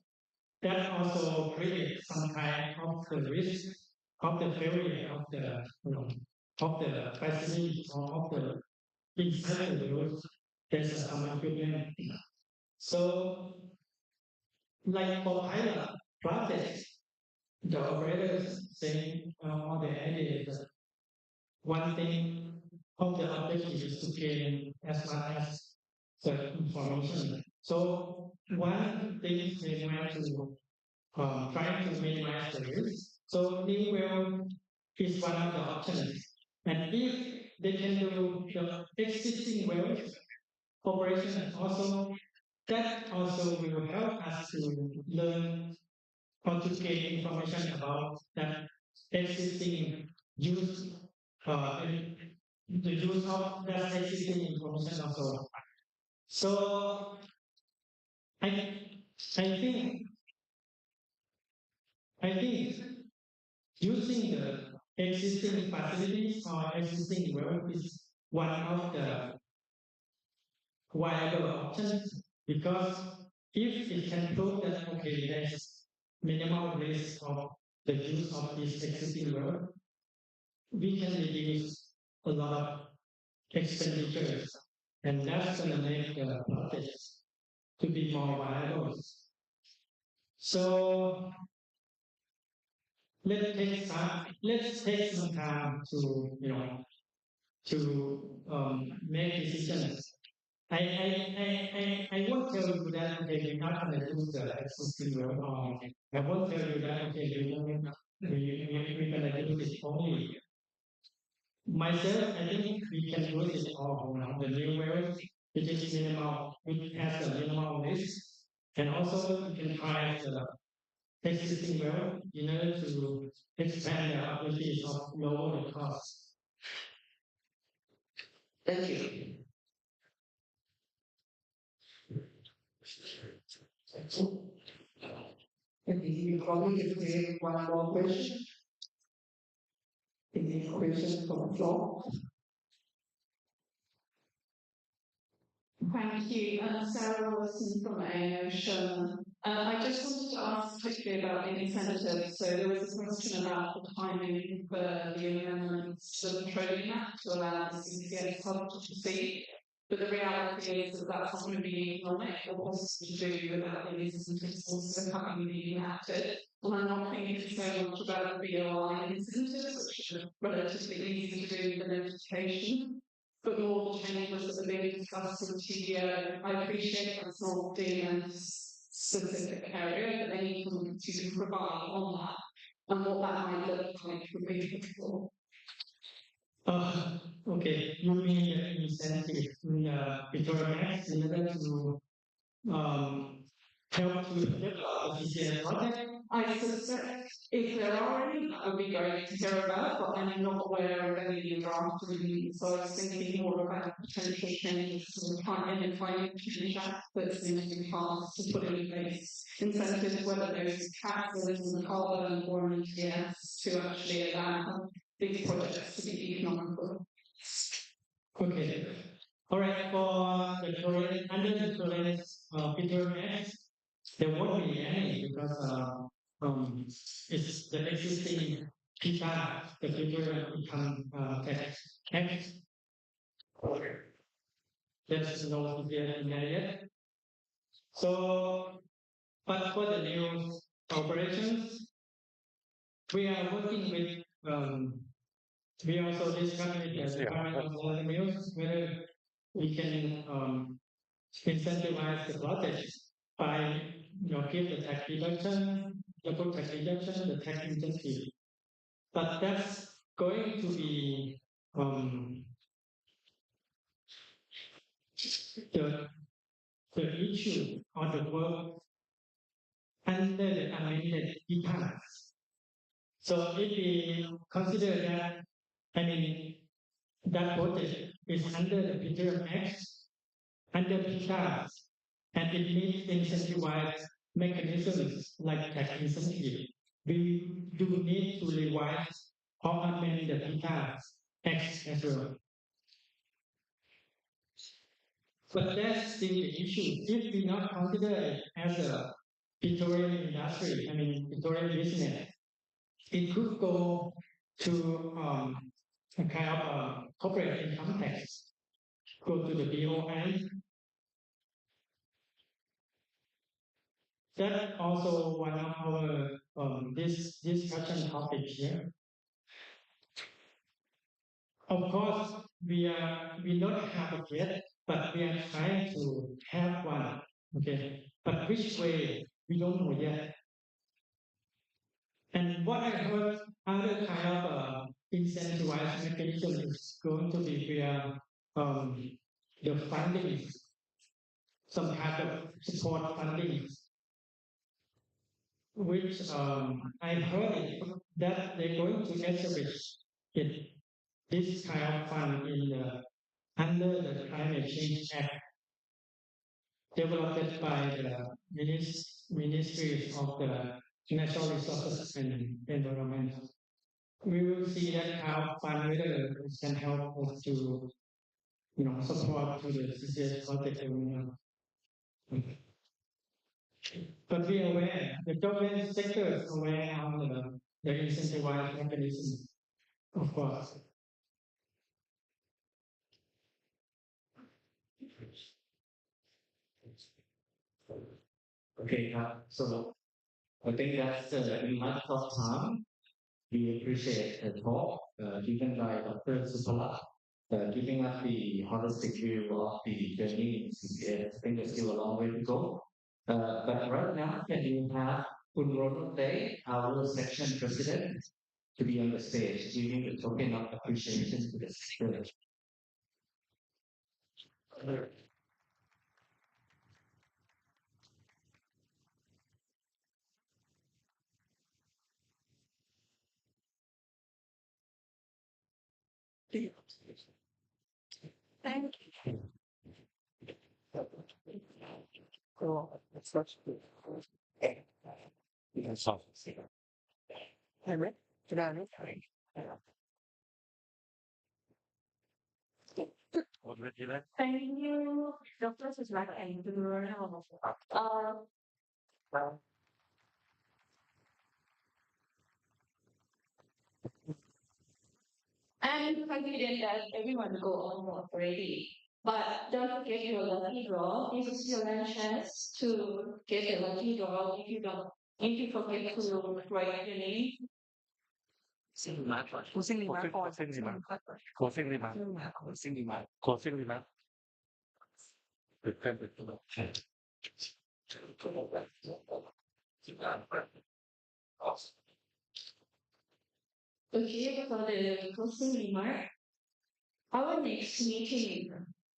that also creates some kind of the risk of the failure of the of the facility or of the inside of the well. There's some equipment. So like for pilot projects, the operators saying or the idea is that one thing of the objective is to gain as much as the information. So one thing they want to trying to minimize the risk. So new well is one of the options. And if they can do the existing well operation also, that also will help us to learn or to gain information about that existing use, the use of that existing information also. So I think using the existing facilities or existing work is one of the viable options because if it can prove that okay, there's minimal risk of the use of this existing work, we can reduce a lot of expenditures, and that's going to make the projects to be more viable. So let's take some time to make decisions. I won't tell you that okay, we're not going to use the existing well. I won't tell you that okay, we're going to use it only. Myself, I think we can use it all. The new well, which is minimal, which has a minimal risk, and also you can try the existing well in order to expand the abilities of lower the cost. Thank you. You probably take one more question. Any questions from the floor? Thank you. Sarah Wilson from AO. I just wanted to ask quickly about the incentives. So there was a question about the timing for the amendments to the Petroleum Act to allow the CCS hub to proceed. But the reality is that that's not going to be economic or possible to do without the incentives also having been enacted. And I'm not thinking so much about the BOI incentives, which are relatively easy to do with the notification, but more the changes that are being discussed with TDO. I appreciate that's not DNF's specific area, but they need to provide on that and what that might look like would be helpful. Okay, you mean the incentive in Petroleum Act in order to help to develop the CCS project? I suspect if there are any, that would be great to hear about, but I'm not aware of any draft reviews, so I was thinking more about potential changes to the financial act that's in the past to put in place incentives, whether those taxes and carbon or ETS to actually allow big projects to be economical. Okay. All right. For the tolerance, under the tolerance Peter X, there won't be any because it's the existing PITA, the future income tax. There's no PTA in there yet. So, but for the new operations, we are working with we also discussed with the Department of Revenues whether we can incentivize the projects by give the tax deduction, the book tax deduction, the tax incentive. But that's going to be the issue or the work under the amended EPAS. So if we consider that, that project is under the Petroleum Act, under PITA, and it needs incentivized mechanisms like tax incentive. We do need to revise or amend the PITA Act as well. But that's still the issue. If we not consider it as a petroleum industry, petroleum business, it could go to a kind of corporate income tax, go to the BOI. That's also one of our this discussion topic here. Of course, we don't have it yet, but we are trying to have one. Okay, but which way we don't know yet. And what I heard, other kind of incentivized mechanism is going to be via the funding, some kind of support funding, which I heard that they're going to establish it, this kind of fund in the under the Climate Change Act, developed by the ministries of the Natural Resources and Environment. We will see that how fund whether it can help us to, support to the CCS project. But be aware, the government sector is aware of the incentivized mechanism, of course. Okay, so I think that's in much of time. We appreciate the talk given by Dr. Supalak, giving us the holistic view of the journey in CCS. I think there's still a long way to go. But right now, can we have Kun Ronald Day, our section president, to be on the stage, giving the token of appreciation to the village. Thank you. Cool. That's such good. That's awesome. Hey, Rick. Good on What did you like? Thank you, Dr. Supalak Parn-Anurak. I'm confident that everyone will go on more already. But don't forget your lucky draw. This is your last chance to get a lucky draw if you forget to write your name. Closing remark. Closing remark. Closing remark. Closing remark. Closing remark. Closing remark. Okay, for the closing remark, our next meeting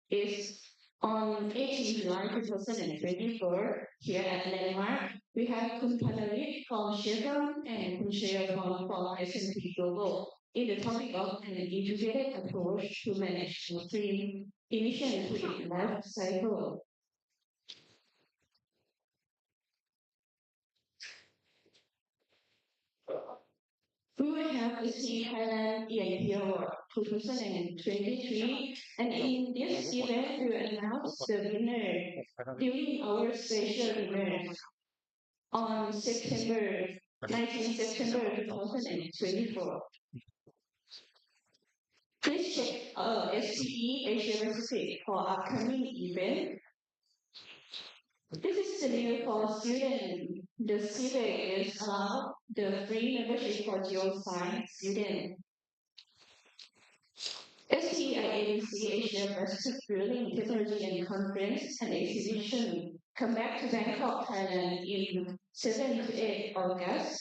is on 18 July 2024 here at Landmark. We have Kun Panarit from Chevron and Kun Sheyapon from S&P Global in the topic of an integrated approach to manage stream emissions within life cycle. We will have SPE Thailand EIP Award 2023, and in this event, we will announce the winner during our special event on September 19 September 2024. Please check SPE Asia Pacific for upcoming event. This is the new for student. The CIVIC is the free membership for geoscience student. SPIAC Asia Pacific Building Technology and Conference and Exhibition come back to Bangkok, Thailand in 7 to 8 August.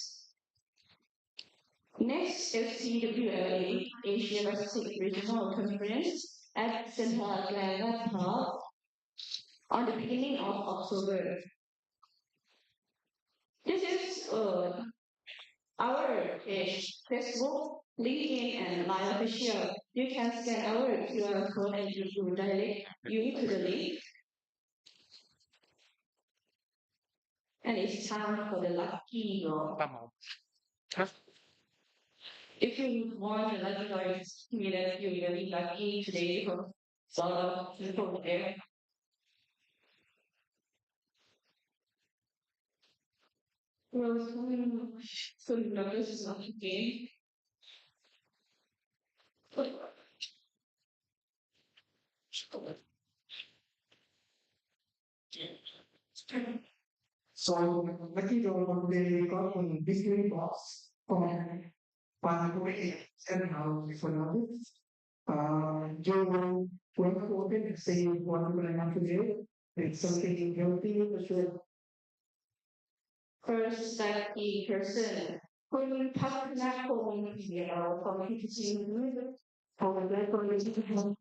Next, FCWLA Asia Pacific Regional Conference at Supalak Parn-Anurak on the beginning of October. This is our page, Facebook, LinkedIn, and Line Official. You can scan our QR code and it will direct you to the link. And it's time for the lucky draw. If you want the lucky draw, it means that you're really lucky today for all people there. Well, so this is not a game. So lucky draw they got on Disney box from Bangkok and how for now. You want to open and say what you're going to have today. It's something healthy, but sure. First, lucky person. คุณพัฒนาพงศ์เดี๋ยวของที่จริงของแรกคนที่ทำ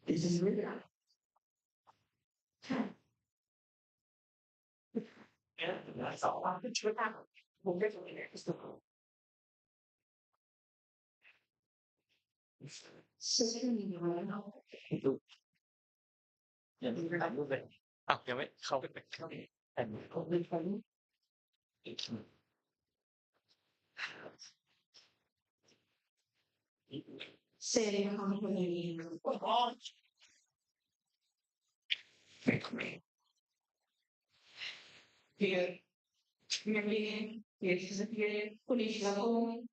This is really that's all I'm going to have. We'll get to the next one. Second one. ยังไม่ได้เลยยังไม่เข้าไปแต่เขาไม่ฟัง Same company. Here, maybe here's here, police level.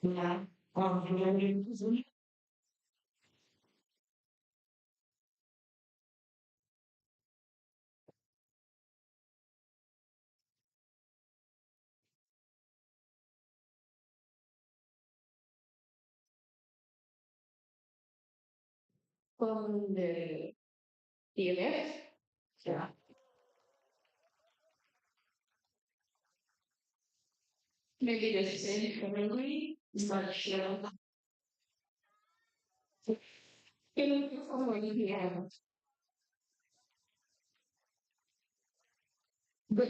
Yeah. From the DLF. Yeah. Maybe the same family, but sure. In here. But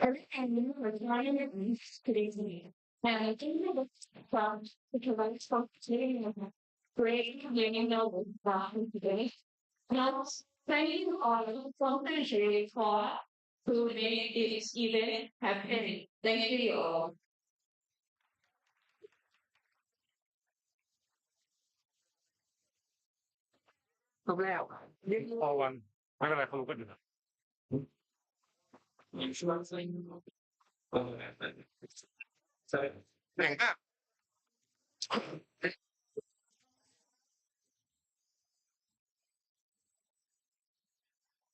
everything was running at least crazy. And I think that because I spoke to great community of today. Not thanking all volunteers for who made this event happen. Thank you all. จบแล้วพอวันไม่เป็นไรเขารู้กันอยู่นะแต่งอ่ะ